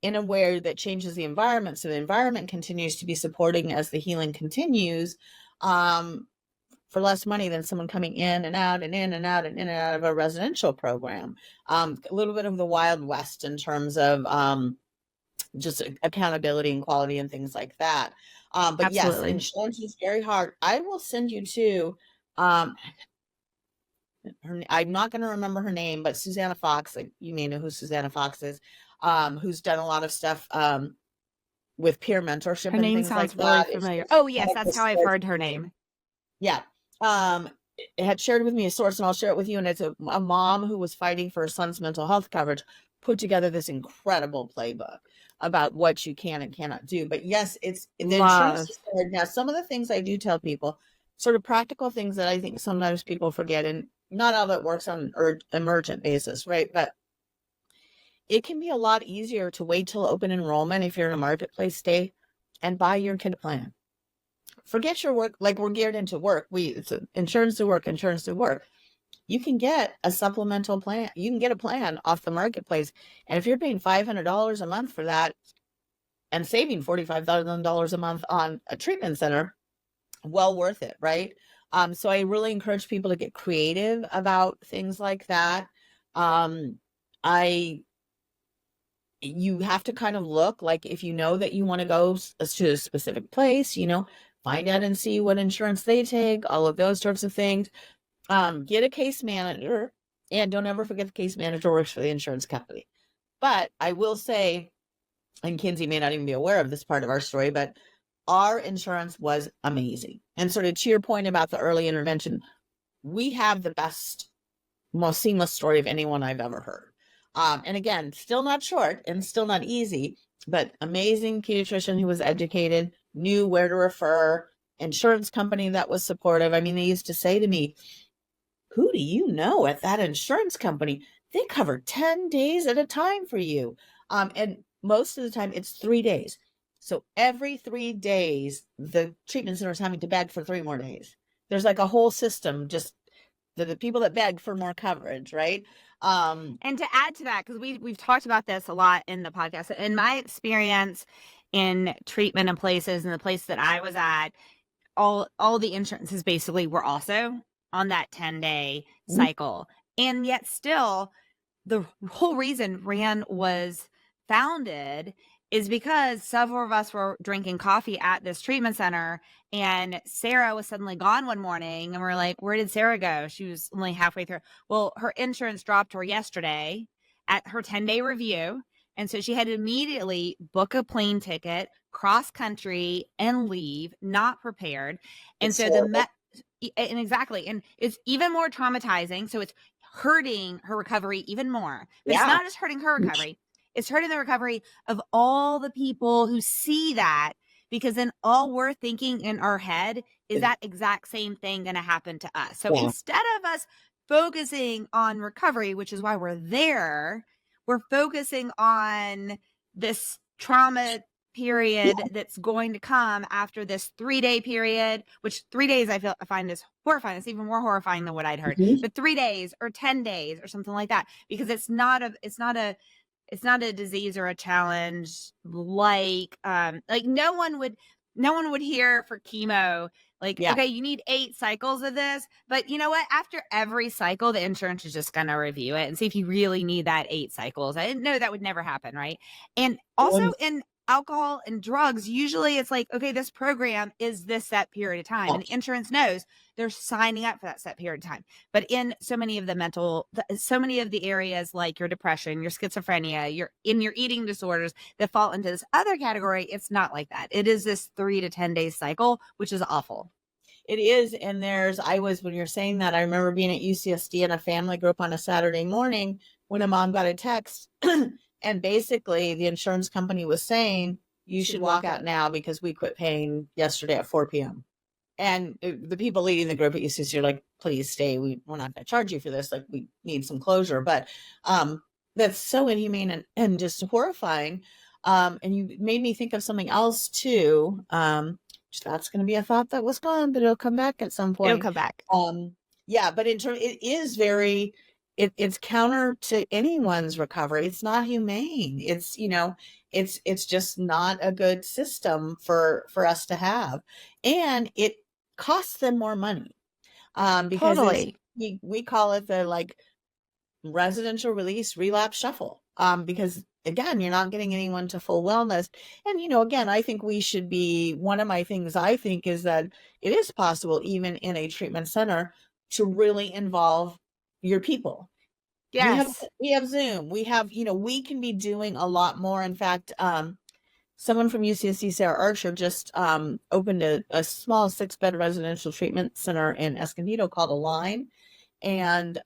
in a way that changes the environment, so the environment continues to be supporting as the healing continues, for less money than someone coming in and out and in and out and in and out of a residential program. A little bit of the Wild West in terms of just accountability and quality and things like that. But Absolutely. yes, insurance is very hard. I will send you to, I'm not going to remember her name, but Susanna Fox, you may know who Susanna Fox is, who's done a lot of stuff with peer mentorship. Her and name things sounds like really that. familiar. Oh yes, that's how I've heard her name. Yeah. It had shared with me a source, and I'll share it with you. And it's a mom who was fighting for her son's mental health coverage, put together this incredible playbook about what you can and cannot do. But yes, it's the insurance is hard. Now, some of the things I do tell people, sort of practical things that I think sometimes people forget, and not all that works on an emergent basis, right? But it can be a lot easier to wait till open enrollment if you're in a marketplace state and buy your kid a plan. Forget your work, like we're geared into work. It's insurance to work, insurance to work. You can get a supplemental plan. You can get a plan off the marketplace. And if you're paying $500 a month for that and saving $45,000 a month on a treatment center, well worth it, right? So I really encourage people to get creative about things like that. You have to kind of look, like, if you know that you want to go to a specific place, find out and see what insurance they take, all of those sorts of things. Get a case manager, and don't ever forget the case manager works for the insurance company. But I will say, and Kinsey may not even be aware of this part of our story, but our insurance was amazing. And sort of to your point about the early intervention, we have the best, most seamless story of anyone I've ever heard. And again, still not short and still not easy, but amazing pediatrician who was educated, knew where to refer, insurance company that was supportive. I mean, they used to say to me, who do you know at that insurance company? They cover 10 days at a time for you. And most of the time it's 3 days. So every 3 days, the treatment center is having to beg for 3 more days. There's like a whole system, just the people that beg for more coverage, right? And to add to that, because we've talked about this a lot in the podcast, in my experience in treatment and places, and the place that I was at, all the insurances basically were also on that 10-day cycle. And yet still, the whole reason RAN was founded is because several of us were drinking coffee at this treatment center, and Sarah was suddenly gone one morning, and we're like, where did Sarah go? She was only halfway through. Well, her insurance dropped her yesterday at her 10-day review. And so she had to immediately book a plane ticket, cross country, and leave, not prepared. And so and exactly. And it's even more traumatizing. So it's hurting her recovery even more. But it's not just hurting her recovery. It's hurting the recovery of all the people who see that, because then all we're thinking in our head is that exact same thing going to happen to us. So instead of us focusing on recovery, which is why we're there, we're focusing on this trauma period that's going to come after this 3-day period, which 3 days I find is horrifying. It's even more horrifying than what I'd heard. But 3 days or 10 days or something like that, because it's not a disease or a challenge like no one would hear for chemo like, okay, you need 8 cycles of this, but you know what? After every cycle, the insurance is just going to review it and see if you really need that 8 cycles. I didn't know that would never happen, right? And also in alcohol and drugs, usually it's like, okay, this program is this set period of time, and the insurance knows they're signing up for that set period of time. But in so many of the areas like your depression, your schizophrenia, your eating disorders that fall into this other category, it's not like that. It is this 3 to 10 day cycle, which is awful. It is. And when you're saying that, I remember being at UCSD in a family group on a Saturday morning when a mom got a text and basically the insurance company was saying, you should walk out now because we quit paying yesterday at 4 p.m. And the people leading the group at UCSD are like, please stay. We're not going to charge you for this. Like, we need some closure. But that's so inhumane and just horrifying. And you made me think of something else too. That's going to be a thought that was gone, but it'll come back at some point. It'll come back. But it is it's counter to anyone's recovery. It's not humane. It's just not a good system for us to have. And it costs them more money. Because totally. we call it the residential release relapse shuffle. Because again, you're not getting anyone to full wellness. And, again, I think one of my things I think is that it is possible, even in a treatment center, to really involve your people. Yes. We have Zoom. We have, we can be doing a lot more. In fact, someone from UCSD, Sarah Archer, just opened a small 6-bed residential treatment center in Escondido called Align. And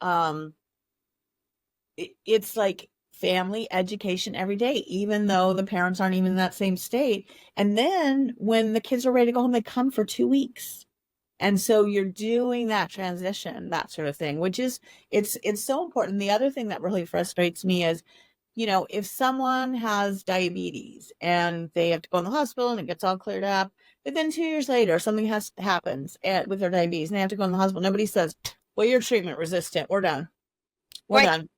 it's like family education every day, even though the parents aren't even in that same state. And then when the kids are ready to go home, they come for 2 weeks. And so you're doing that transition, that sort of thing, which is, it's so important. The other thing that really frustrates me is, if someone has diabetes and they have to go in the hospital and it gets all cleared up, but then 2 years later, something happens with their diabetes and they have to go in the hospital. Nobody says, well, you're treatment resistant. We're done. We're done.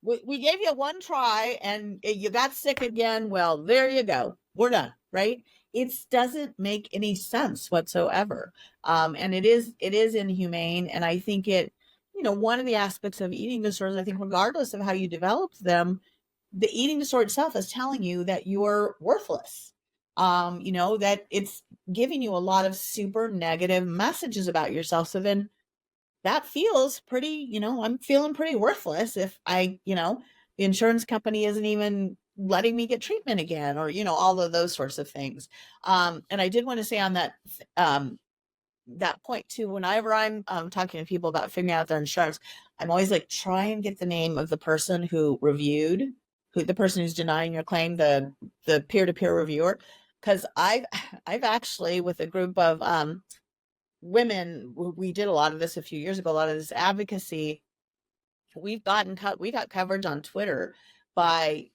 We gave you one try and you got sick again. Well, there you go. We're done. Right. It doesn't make any sense whatsoever. And it is inhumane. And I think one of the aspects of eating disorders, I think regardless of how you develop them, the eating disorder itself is telling you that you're worthless. that it's giving you a lot of super negative messages about yourself. So then that feels pretty, I'm feeling pretty worthless if the insurance company isn't even letting me get treatment again, or, all of those sorts of things. And I did want to say on that point too, whenever I'm talking to people about figuring out their insurance, I'm always like, try and get the name of the person who reviewed, the person who's denying your claim, the peer-to-peer reviewer. Because I've actually, with a group of women, we did a lot of this a few years ago, a lot of this advocacy. We got coverage on Twitter by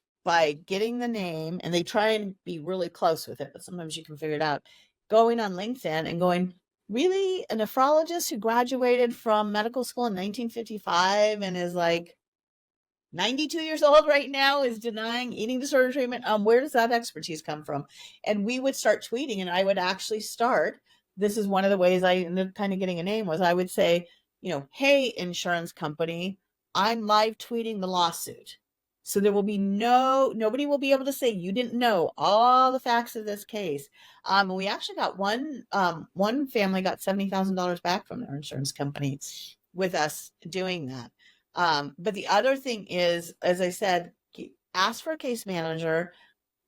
getting the name, and they try and be really close with it, but sometimes you can figure it out. Going on LinkedIn and going, really, a nephrologist who graduated from medical school in 1955 and is like 92 years old right now is denying eating disorder treatment. Where does that expertise come from? And we would start tweeting, and I would actually start. This is one of the ways I ended up kind of getting a name, was I would say, hey, insurance company, I'm live tweeting the lawsuit. So there will be nobody will be able to say you didn't know all the facts of this case. We actually got one family got $70,000 back from their insurance company with us doing that. But the other thing is, as I said, ask for a case manager.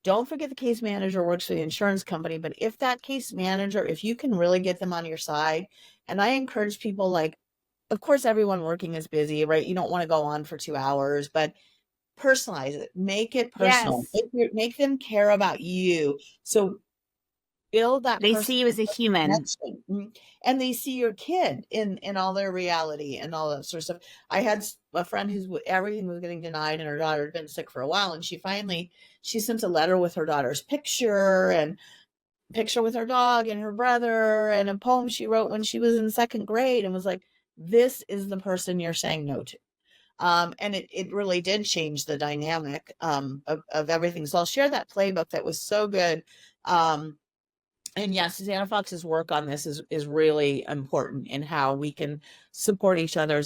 Don't forget the case manager works for the insurance company, but if that case manager, if you can really get them on your side, and I encourage people, like, of course, everyone working is busy, right? You don't want to go on for 2 hours, but personalize it, make it personal, Yes. make them care about you. So build that They see you as a human. connection. And they see your kid in all their reality and all that sort of stuff. I had a friend everything was getting denied, and her daughter had been sick for a while, and she sent a letter with her daughter's picture, and picture with her dog and her brother, and a poem she wrote when she was in second grade, and was like, this is the person you're saying no to. And it really did change the dynamic of everything. So I'll share that playbook that was so good. And yes, Susanna Fox's work on this is really important in how we can support each other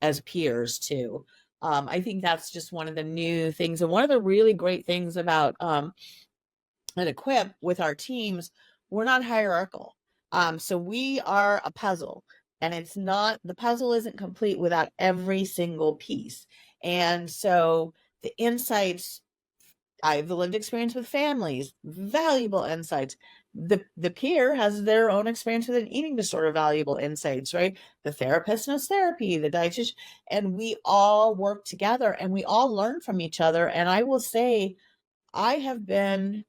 as peers too. I think that's just one of the new things, and one of the really great things about at Equip with our teams. We're not hierarchical, so we are a puzzle, and the puzzle isn't complete without every single piece. And so the insights, I have the lived experience with families, valuable insights. The peer has their own experience with an eating disorder, valuable insights, right? The therapist knows therapy, the dietitian, and we all work together and we all learn from each other. And I will say, I have been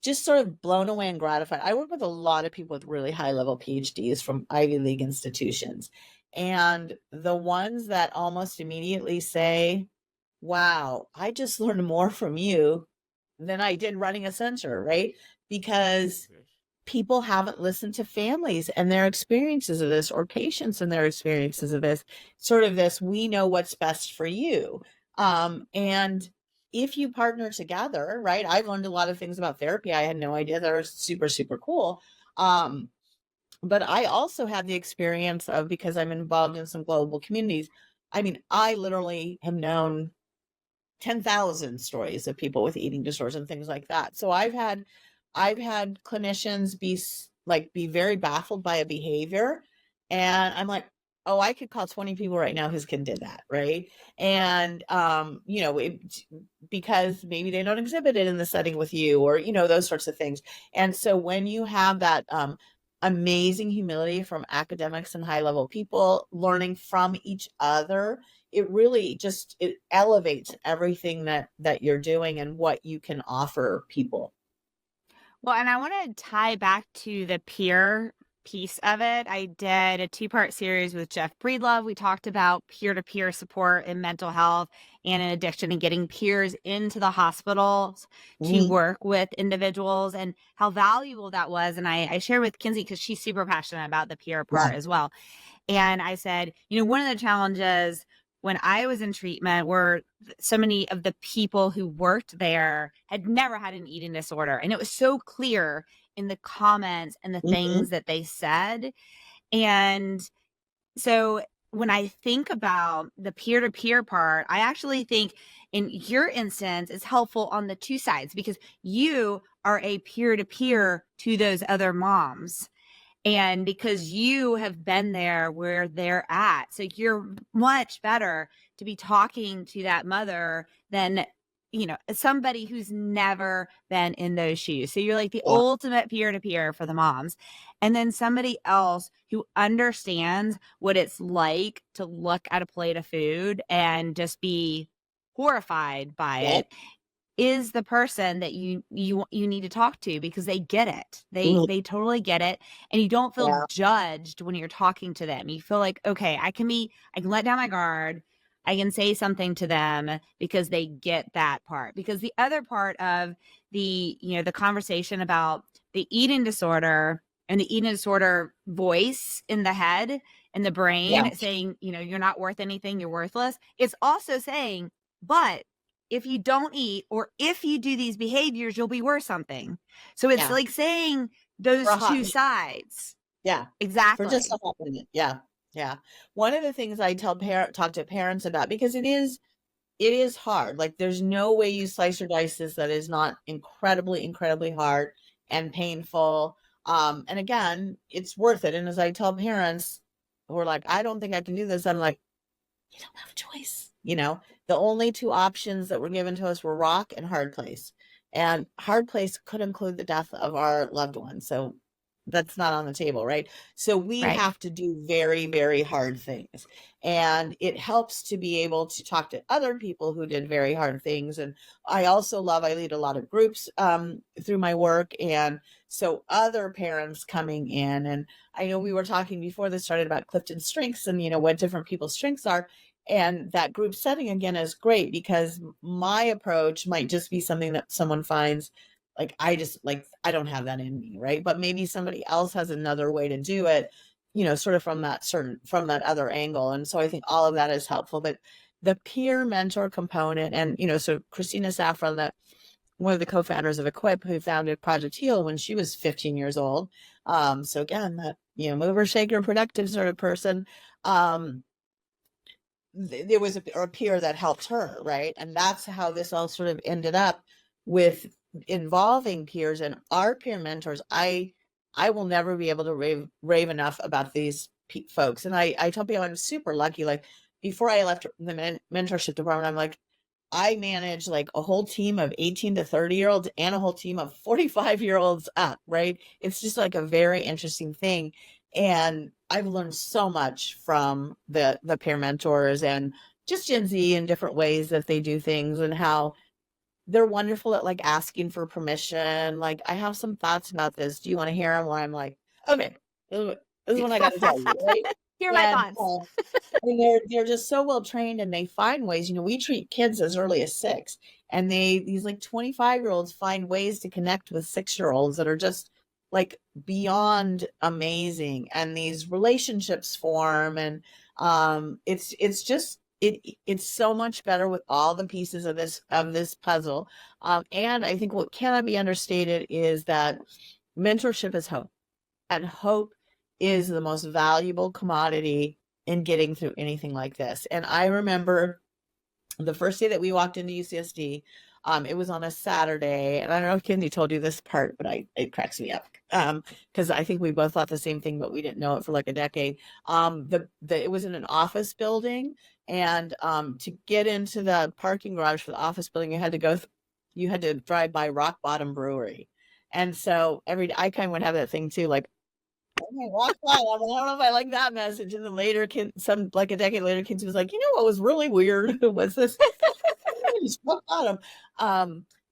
just sort of blown away and gratified. I work with a lot of people with really high level PhDs from Ivy League institutions. And the ones that almost immediately say, wow, I just learned more from you than I did running a center, right? Because people haven't listened to families and their experiences of this, or patients and their experiences of this, sort of this, we know what's best for you. And if you partner together, right? I've learned a lot of things about therapy I had no idea that are super, super cool. But I also had the experience of, because I'm involved in some global communities, I mean, I literally have known 10,000 stories of people with eating disorders and things like that. So I've had clinicians be very baffled by a behavior, and I'm like, oh, I could call 20 people right now who can do that, right? And because maybe they don't exhibit it in the setting with you, or those sorts of things. And so when you have that amazing humility from academics and high level people learning from each other, it really it elevates everything that you're doing and what you can offer people. Well, and I want to tie back to the peer piece of it. I did a 2-part series with Jeff Breedlove. We talked about peer-to-peer support in mental health and in addiction, and getting peers into the hospitals to work with individuals, and how valuable that was. And I shared with Kinsey, because she's super passionate about the peer part as well. And I said, one of the challenges when I was in treatment were so many of the people who worked there had never had an eating disorder. And it was so clear in the comments and the things that they said. And so when I think about the peer-to-peer part, I actually think in your instance, it's helpful on the two sides because you are a peer-to-peer to those other moms. And because you have been there where they're at. So you're much better to be talking to that mother than, somebody who's never been in those shoes. So you're like the Yeah. ultimate peer to peer for the moms. And then somebody else who understands what it's like to look at a plate of food and just be horrified by Yep. it is the person that you need to talk to because they get it. Mhm. They totally get it, and you don't feel Yeah. judged when you're talking to them. You feel like, okay, I can let down my guard. I can say something to them because they get that part. Because the other part of the conversation about the eating disorder and the eating disorder voice in the head and the Yeah. brain saying, you're not worth anything, you're worthless. It's also saying, but if you don't eat or if you do these behaviors, you'll be worth something. So it's Yeah. like saying For those a hot two minute. sides. Yeah. For just a Exactly. hot minute. Yeah. Yeah. One of the things I talk to parents about, because it is hard. Like there's no way you slice or dice this that is not incredibly, incredibly hard and painful. And again, it's worth it. And as I tell parents who are like, I don't think I can do this, I'm like, you don't have a choice. The only two options that were given to us were rock and hard place. And hard place could include the death of our loved one. So that's not on the table, right? So we Right. have to do very, very hard things. And it helps to be able to talk to other people who did very hard things. And I lead a lot of groups through my work. And so other parents coming in, and I know we were talking before this started about Clifton strengths and, what different people's strengths are. And that group setting again is great because my approach might just be something that someone finds like I don't have that in me, right? But maybe somebody else has another way to do it, sort of from that other angle. And so I think all of that is helpful. But the peer mentor component, and so Christina Saffron, that one of the co-founders of Equip, who founded Project Heal when she was 15 years old. So again, that mover, shaker, productive sort of person. There was a peer that helped her, right? And that's how this all sort of ended up with involving peers and our peer mentors. I will never be able to rave enough about these folks. And I tell people I'm super lucky. Like before I left the mentorship department, I'm like, I manage like a whole team of 18 to 30-year-olds and a whole team of 45-year-olds up, right? It's just like a very interesting thing. And I've learned so much from the peer mentors and just Gen Z in different ways that they do things and how they're wonderful at like asking for permission. Like, I have some thoughts about this. Do you want to hear them? Where I'm like, okay, this is what I got to tell you, right? Here are my And thoughts. I mean, they're just so well trained and they find ways. We treat kids as early as 6, and these like 25-year-olds find ways to connect with 6-year-olds that are just like beyond amazing. And these relationships form, and it's just it's so much better with all the pieces of this puzzle. And I think what cannot be understated is that mentorship is hope, and hope is the most valuable commodity in getting through anything like this. And I remember the first day that we walked into UCSD, it was on a Saturday, and I don't know if Kinsey told you this part, but it cracks me up. Because I think we both thought the same thing, but we didn't know it for like a decade. It was in an office building, and to get into the parking garage for the office building, you had to drive by Rock Bottom Brewery. And so I kind of would have that thing too, like, okay, walk by. I don't know if I like that message. And then later, like a decade later, Kinsey was like, what was really weird was this. Just rock bottom.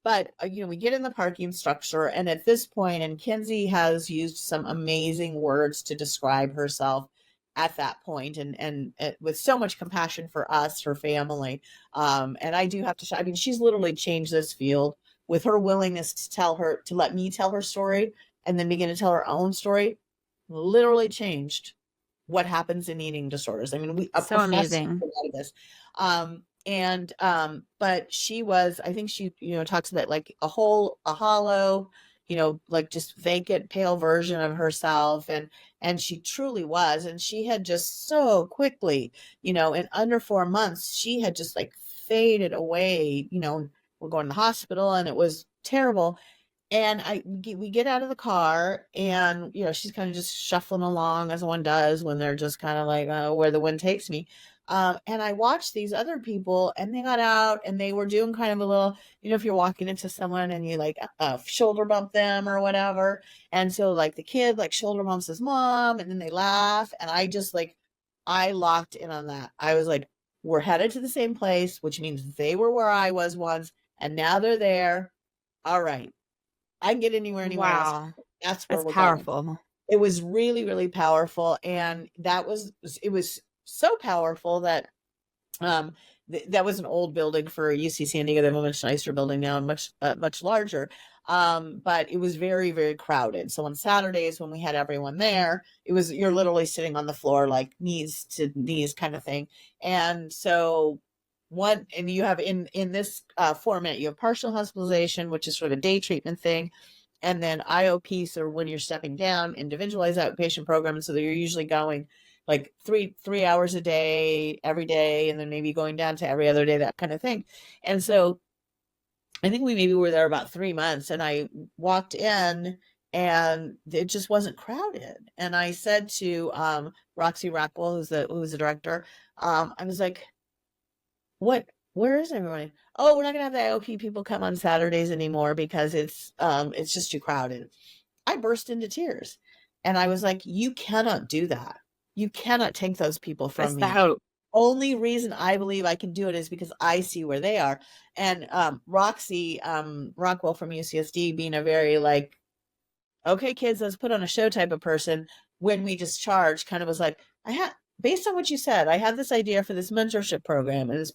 But we get in the parking structure, and at this point, and Kinsey has used some amazing words to describe herself at that point, and with so much compassion for us, her family. And I do have to. I mean, she's literally changed this field with her willingness to let me tell her story, and then begin to tell her own story. Literally changed what happens in eating disorders. I mean, a So professor amazing. did a lot of this. But she was, I think she, talks about like a hollow, like just vacant, pale version of herself. And she truly was. And she had just so quickly, in under 4 months, she had just like faded away. We're going to the hospital and it was terrible. And we get out of the car and, she's kind of just shuffling along as one does when they're just kind of like, where the wind takes me. And I watched these other people and they got out and they were doing kind of a little, if you're walking into someone and you like shoulder bump them or whatever. And so like the kid like shoulder bumps his mom and then they laugh. And I just like, I locked in on that. I was like, we're headed to the same place, which means they were where I was once. And now they're there. All right. I can get anywhere anyone else. Wow. That's where That's we're going. powerful. It was really, really powerful. And it was so powerful that that was an old building for UC San Diego. They have a much nicer building now and much larger. But it was very, very crowded. So on Saturdays when we had everyone there, you're literally sitting on the floor, like knees to knees kind of thing. And so and you have in this format, you have partial hospitalization, which is sort of a day treatment thing. And then IOP, so when you're stepping down, individualized outpatient program. So that you're usually going like three hours a day, every day, and then maybe going down to every other day, that kind of thing. And so I think we maybe were there about 3 months, and I walked in and it just wasn't crowded. And I said to Roxy Rockwell, who's the director, I was like, where is everybody? Oh, we're not gonna have the IOP people come on Saturdays anymore because it's just too crowded. I burst into tears and I was like, you cannot do that. You cannot take those people from me. That's the hope. Only reason I believe I can do it is because I see where they are. And Roxy Rockwell from UCSD being a very like, okay, kids, let's put on a show type of person, when we just charged, kind of was like, based on what you said, I had this idea for this mentorship program and this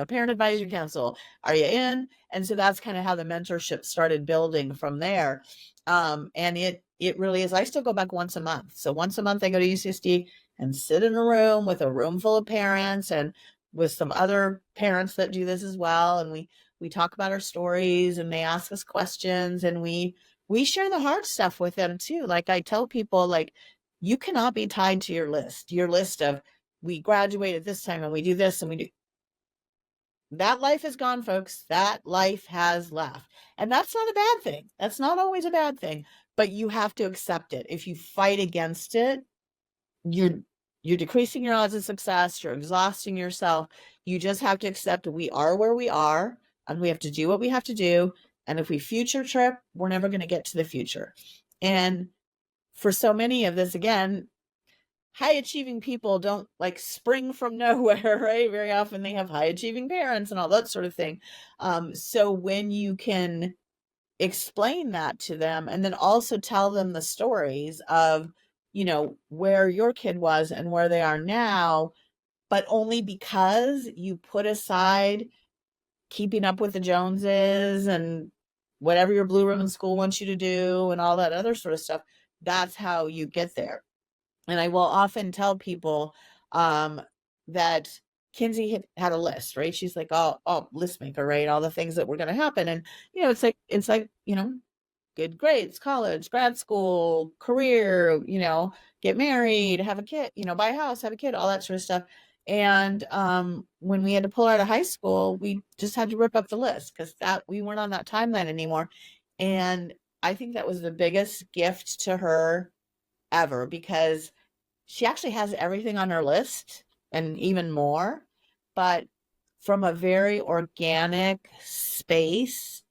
parent advisory council. Are you in? And so that's kind of how the mentorship started building from there. And it really is. I still go back once a month. So once a month I go to UCSD and sit in a room with a room full of parents and with some other parents that do this as well. And we talk about our stories and they ask us questions and we share the hard stuff with them too. Like I tell people, like, you cannot be tied to your list of, we graduate at this time and we do this and we do. That life is gone, folks. That life has left. And that's not a bad thing. That's not always a bad thing, but you have to accept it. If you fight against it, you're decreasing your odds of success. You're exhausting yourself. You just have to accept we are where we are and we have to do what we have to do. And if we future trip, we're never going to get to the future. And for so many of this, again, high achieving people don't like spring from nowhere, right? Very often they have high achieving parents and all that sort of thing. So when you can explain that to them and then also tell them the stories of, where your kid was and where they are now, but only because you put aside keeping up with the Joneses and whatever your blue ribbon school wants you to do and all that other sort of stuff, that's how you get there. And I will often tell people that Kinsey had a list, right? She's like, oh, list maker, right? All the things that were going to happen. And, it's like, good grades, college, grad school, career, get married, have a kid, buy a house, have a kid, all that sort of stuff. And when we had to pull out of high school, we just had to rip up the list because we weren't on that timeline anymore. And I think that was the biggest gift to her ever, because she actually has everything on her list and even more, but from a very organic space,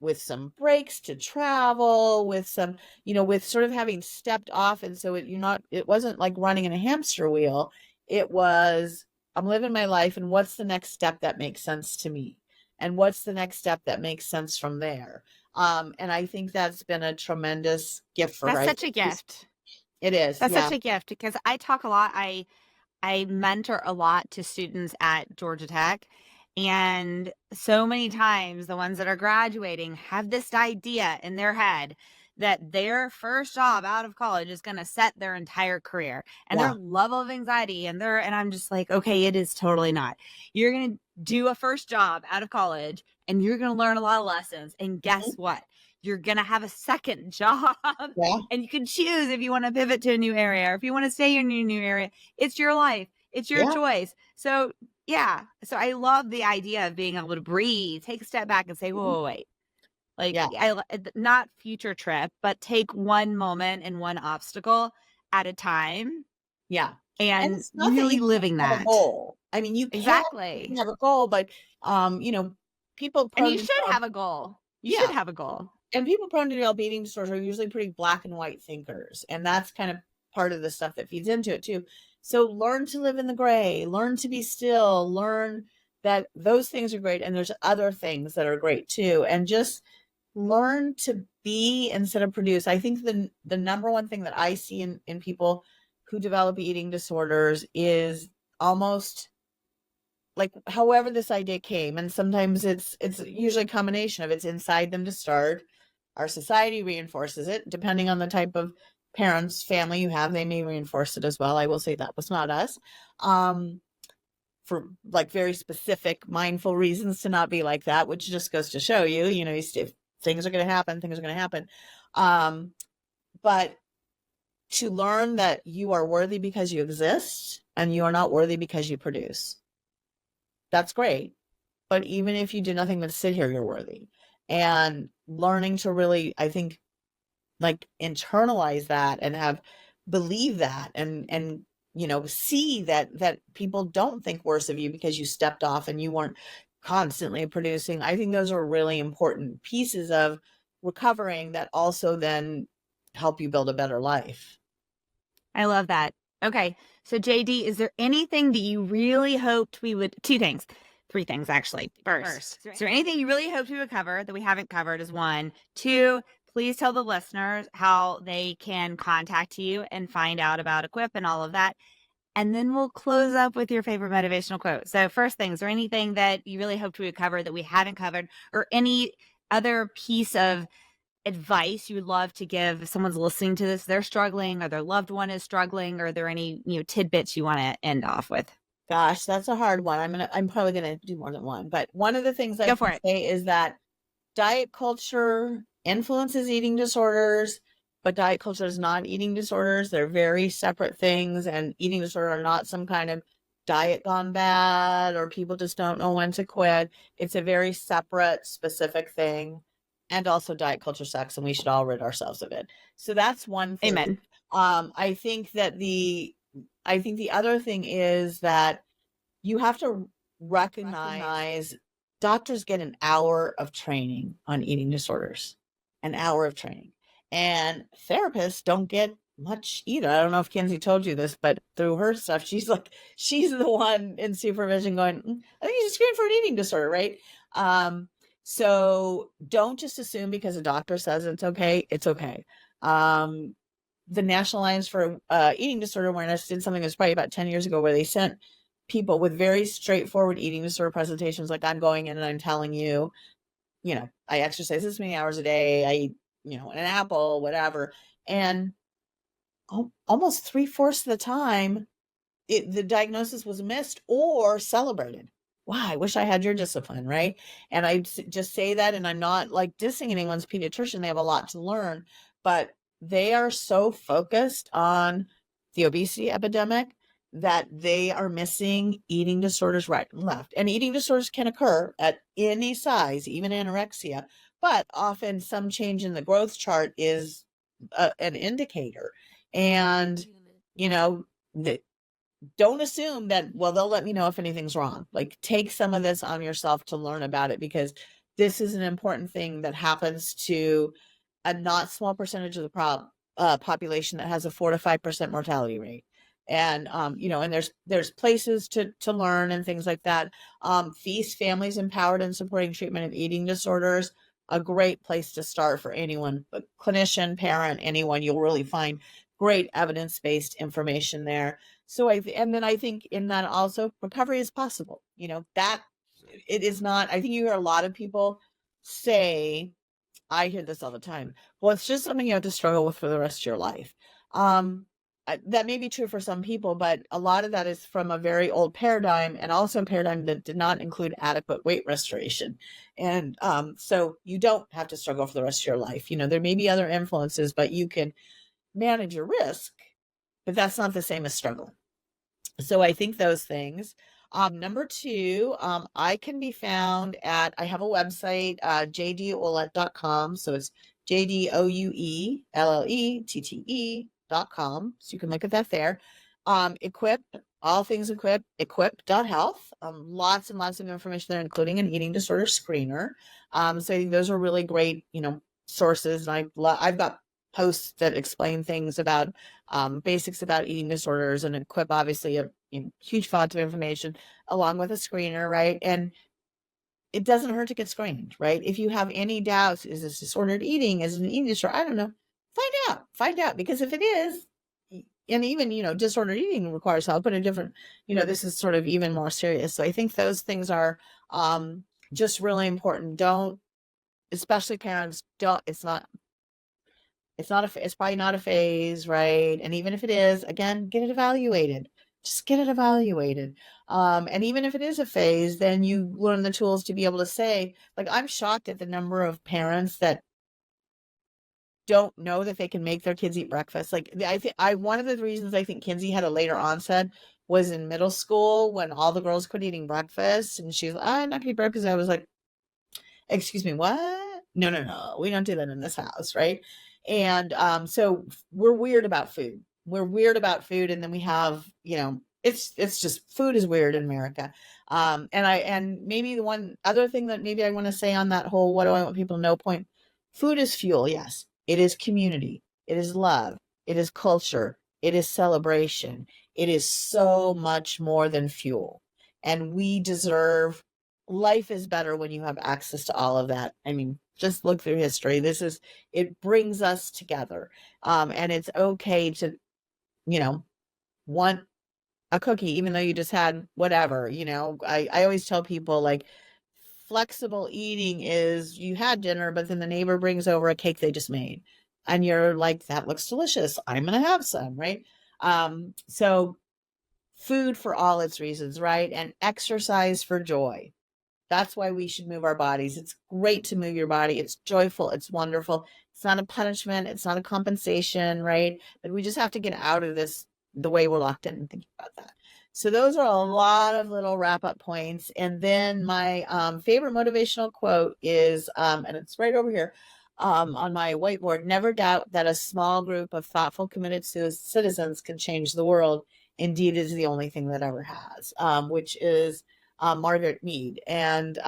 with some breaks to travel, with some, with sort of having stepped off. And so it wasn't like running in a hamster wheel. It was, I'm living my life and what's the next step that makes sense to me? And what's the next step that makes sense from there? And I think that's been a tremendous gift for her. That's such a gift. It is. That's such a gift because I talk a lot. I mentor a lot to students at Georgia Tech. And so many times the ones that are graduating have this idea in their head that their first job out of college is going to set their entire career and their level of anxiety and I'm just like, okay, it is totally not. You're going to do a first job out of college and you're going to learn a lot of lessons. And guess what? you're going to have a second job Yeah. and you can choose if you want to pivot to a new area or if you want to stay in your new area. It's your life. It's your Yeah. choice. So yeah. So I love the idea of being able to breathe, take a step back and say, whoa, wait. Like Yeah. not future trip, but take one moment and one obstacle at a time Yeah. And and it's not that really you living can't have a that. goal. I mean, you Exactly. can have a goal, but you know, people And prone you to should have a goal. You should yeah, have a goal. and people prone to develop eating disorders are usually pretty black and white thinkers, and that's kind of part of the stuff that feeds into it too. So learn to live in the gray, learn to be still, learn that those things are great, and there's other things that are great too, and just learn to be instead of produce. I think the number one thing that I see in people who develop eating disorders is almost like however this idea came, and sometimes it's usually a combination of it's inside them to start. Our society reinforces it depending on the type of parents family you have. They may reinforce it as well. I will say that was not us, for like very specific mindful reasons to not be like that, which just goes to show you, you know, if things are going to happen, things are going to happen. But to learn that you are worthy because you exist and you are not worthy because you produce, that's great. But even if you do nothing but sit here, you're worthy. And learning to really, I think, like internalize that and have believe that and you know, see that people don't think worse of you because you stepped off and you weren't constantly producing. I think those are really important pieces of recovering that also then help you build a better life. I love that. Okay. So JD, is there anything that you really hoped we would, two things, three things actually. First, is there anything you really hoped we would cover that we haven't covered is one. Two, please tell the listeners how they can contact you and find out about Equip and all of that. And then we'll close up with your favorite motivational quote. So first thing, is there anything that you really hoped we would cover that we haven't covered or any other piece of advice you would love to give if someone's listening to this, they're struggling or their loved one is struggling, or are there any, tidbits you want to end off with? Gosh, that's a hard one. I'm probably gonna do more than one, but one of the things I Go for can it. say is that diet culture influences eating disorders, but diet culture is not eating disorders. They're very separate things, and eating disorder are not some kind of diet gone bad or people just don't know when to quit. It's a very separate, specific thing. And also diet culture sucks and we should all rid ourselves of it. So that's one thing. Amen. I think that the other thing is that you have to recognize doctors get an hour of training on eating disorders, an hour of training. And therapists don't get much either. I don't know if Kinsey told you this, but through her stuff, she's the one in supervision going, I think you should screen for an eating disorder, right? So don't just assume because a doctor says it's okay, it's okay. The National Alliance for Eating Disorder Awareness did something that was probably about 10 years ago where they sent people with very straightforward eating disorder presentations, like I'm going in and I'm telling you, I exercise this many hours a day, I eat, an apple, whatever. And almost 3/4 of the time, the diagnosis was missed or celebrated. Wow, I wish I had your discipline, right? And I just say that, and I'm not like dissing anyone's pediatrician. They have a lot to learn, but they are so focused on the obesity epidemic that they are missing eating disorders right and left. And eating disorders can occur at any size, even anorexia, but often some change in the growth chart is an indicator. And, don't assume that, well, they'll let me know if anything's wrong. Like, take some of this on yourself to learn about it, because this is an important thing that happens to a not small percentage of the population that has a 4 to 5% mortality rate. And, and there's places to learn and things like that. Feast Families Empowered and Supporting Treatment of Eating Disorders, a great place to start for anyone, but clinician, parent, anyone. You'll really find great evidence-based information there. So and then I think in that also recovery is possible. That it is not, I think you hear a lot of people say, I hear this all the time, well, it's just something you have to struggle with for the rest of your life. that may be true for some people, but a lot of that is from a very old paradigm, and also a paradigm that did not include adequate weight restoration. And so you don't have to struggle for the rest of your life. There may be other influences, but you can manage your risk, but that's not the same as struggle. So I think those things. Number two, I can be found I have a website, jdouellette.com. So it's JDOUELLETTE.com. So you can look at that there. Equip, all things equip.health. Lots and lots of information there, including an eating disorder screener. So I think those are really great, sources. And I've got posts that explain things about basics about eating disorders, and Equip, obviously a huge font of information along with a screener, right? And it doesn't hurt to get screened, right? If you have any doubts, is this disordered eating? Is it an eating disorder? I don't know. Find out, because if it is, and even, disordered eating requires help, but a different, this is sort of even more serious. So I think those things are just really important. Especially parents, it's probably not a phase, right? And even if it is, again, get it evaluated. Just get it evaluated. And even if it is a phase, then you learn the tools to be able to say, like, I'm shocked at the number of parents that don't know that they can make their kids eat breakfast. Like, one of the reasons I think Kinsey had a later onset was in middle school, when all the girls quit eating breakfast, and she's like, I'm not gonna eat breakfast. I was like, excuse me, what? No, we don't do that in this house, right? And so we're weird about food. And then we have, it's just, food is weird in America. And maybe the one other thing that maybe I want to say on that whole what do I want people to know point, food is fuel. Yes, it is community, it is love, it is culture, it is celebration. It is so much more than fuel. And life is better when you have access to all of that. I mean, just look through history. It brings us together. And it's okay to, want a cookie, even though you just had whatever, I always tell people, like, flexible eating is you had dinner, but then the neighbor brings over a cake they just made. And you're like, that looks delicious, I'm going to have some, right? So food for all its reasons, right? And exercise for joy. That's why we should move our bodies. It's great to move your body. It's joyful. It's wonderful. It's not a punishment. It's not a compensation, right? But we just have to get out of this, the way we're locked in, and think about that. So those are a lot of little wrap-up points. And then my favorite motivational quote is, and it's right over here on my whiteboard, never doubt that a small group of thoughtful, committed citizens can change the world. Indeed, it is the only thing that ever has, which is Margaret Mead. And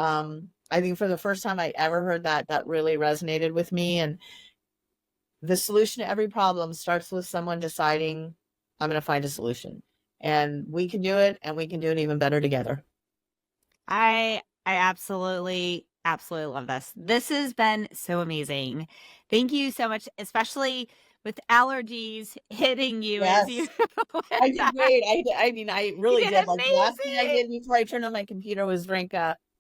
I think for the first time I ever heard that really resonated with me. And the solution to every problem starts with someone deciding, I'm going to find a solution. And we can do it, and we can do it even better together. I absolutely love this. This has been so amazing. Thank you so much, especially with allergies hitting you as you Yes. I did great. I mean, I really did did. Like, the last thing I amazing. did before I turned on my computer was drink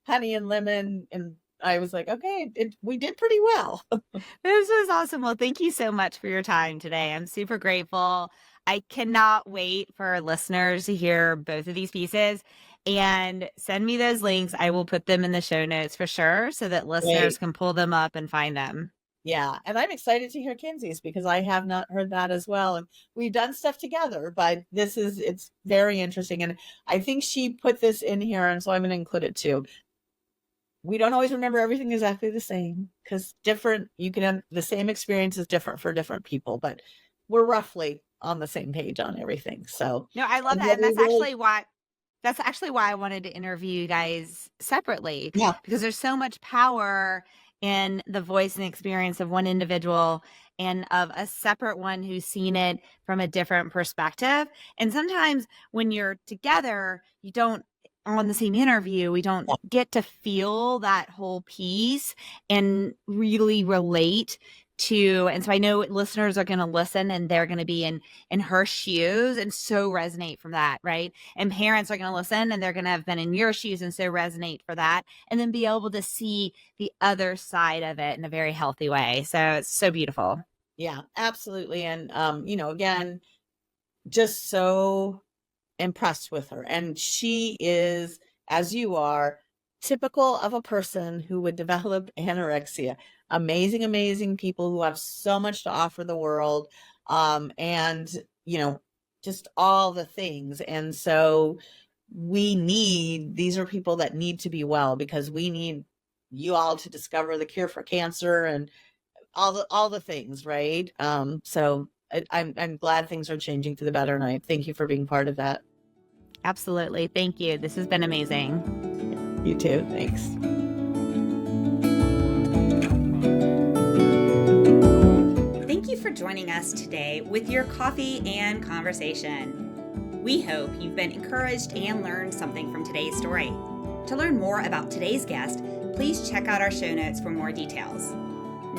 honey and lemon, and I was like, okay, we did pretty well. This was awesome. Well, thank you so much for your time today. I'm super grateful. I cannot wait for our listeners to hear both of these pieces, and send me those links. I will put them in the show notes for sure, so that listeners Great. can pull them up and find them. Yeah. And I'm excited to hear Kinsey's, because I have not heard that as well. And we've done stuff together, but it's very interesting. And I think she put this in here, and so I'm going to include it too. We don't always remember everything exactly the same, because you can have the same experience is different for different people, but we're roughly on the same page on everything. So, No, I love and that. what And we really, that's actually why I wanted to interview you guys separately, yeah, because there's so much power in the voice and experience of one individual, and of a separate one who's seen it from a different perspective. And sometimes when you're together, you don't, on the same interview, we don't yeah, get to feel that whole piece and really relate to. And so I know listeners are going to listen, and they're going to be in her shoes and so resonate from that, right? And parents are going to listen, and they're going to have been in your shoes and so resonate for that, and then be able to see the other side of it in a very healthy way. So it's so beautiful. yeah, absolutely. And, again, just so impressed with her. And she is, as you are, typical of a person who would develop anorexia. Amazing, amazing people who have so much to offer the world. And, just all the things. And so these are people that need to be well, because we need you all to discover the cure for cancer and all the things, right? So I'm glad things are changing for the better, and I thank you for being part of that. Absolutely. Thank you. This has been amazing. You too. Thanks. Thank you for joining us today with your coffee and conversation. We hope you've been encouraged and learned something from today's story. To learn more about today's guest, please check out our show notes for more details.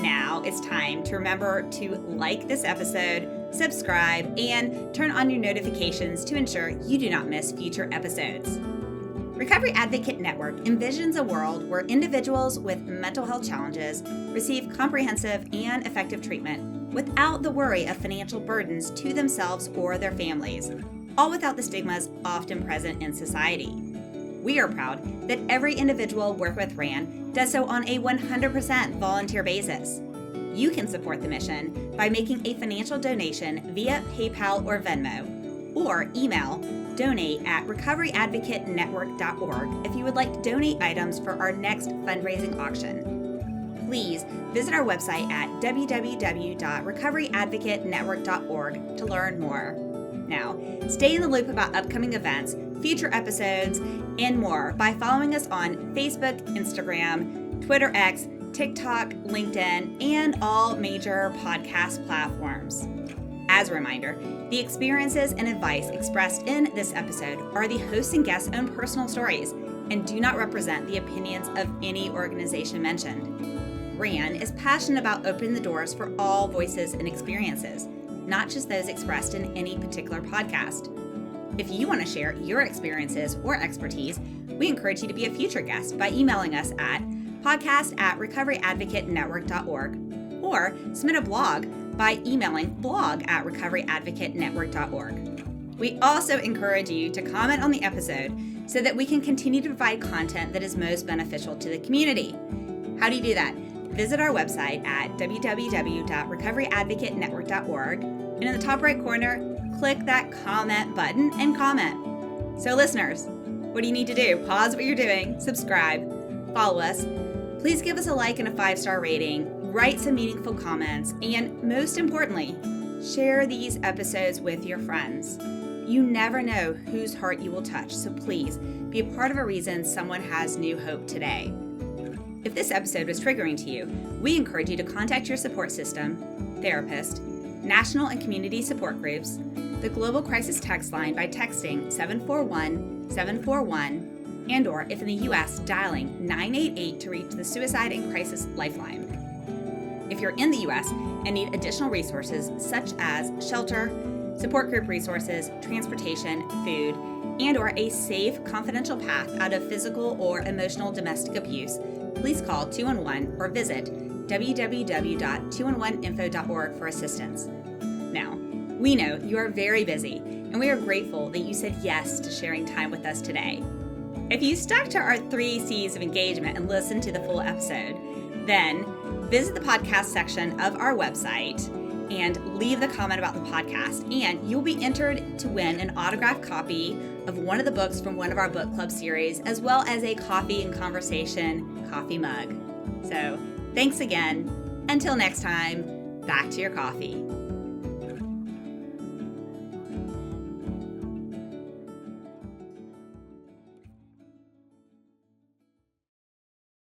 Now it's time to remember to like this episode, subscribe, and turn on your notifications to ensure you do not miss future episodes. Recovery Advocate Network envisions a world where individuals with mental health challenges receive comprehensive and effective treatment without the worry of financial burdens to themselves or their families, all without the stigmas often present in society. We are proud that every individual worked with RAN does so on a 100% volunteer basis. You can support the mission by making a financial donation via PayPal or Venmo, or email donate@recoveryadvocatenetwork.org if you would like to donate items for our next fundraising auction. Please visit our website at www.recoveryadvocatenetwork.org to learn more. Now, stay in the loop about upcoming events, future episodes, and more by following us on Facebook, Instagram, Twitter X, TikTok, LinkedIn, and all major podcast platforms. As a reminder, the experiences and advice expressed in this episode are the host and guest's own personal stories and do not represent the opinions of any organization mentioned. RAN is passionate about opening the doors for all voices and experiences, not just those expressed in any particular podcast. If you want to share your experiences or expertise, we encourage you to be a future guest by emailing us at podcast@recoveryadvocatenetwork.org or submit a blog by emailing blog@recoveryadvocatenetwork.org. We also encourage you to comment on the episode so that we can continue to provide content that is most beneficial to the community. How do you do that? Visit our website at www.recoveryadvocatenetwork.org, and in the top right corner, click that comment button and comment. So listeners, what do you need to do? Pause what you're doing, subscribe, follow us. Please give us a like and a 5-star rating, write some meaningful comments, and most importantly, share these episodes with your friends. You never know whose heart you will touch, so please be a part of a reason someone has new hope today. If this episode was triggering to you, we encourage you to contact your support system, therapist, national and community support groups, the Global Crisis Text Line by texting 741-741, and/or if in the U.S., dialing 988 to reach the Suicide and Crisis Lifeline. If you're in the U.S. and need additional resources such as shelter, support group resources, transportation, food, and/or a safe, confidential path out of physical or emotional domestic abuse, please call 211 or visit www.211info.org for assistance. Now, we know you are very busy, and we are grateful that you said yes to sharing time with us today. If you stuck to our 3 C's of engagement and listened to the full episode, then visit the podcast section of our website and leave the comment about the podcast, and you'll be entered to win an autographed copy of one of the books from one of our book club series, as well as a Coffee and Conversation coffee mug. So thanks again. Until next time, back to your coffee.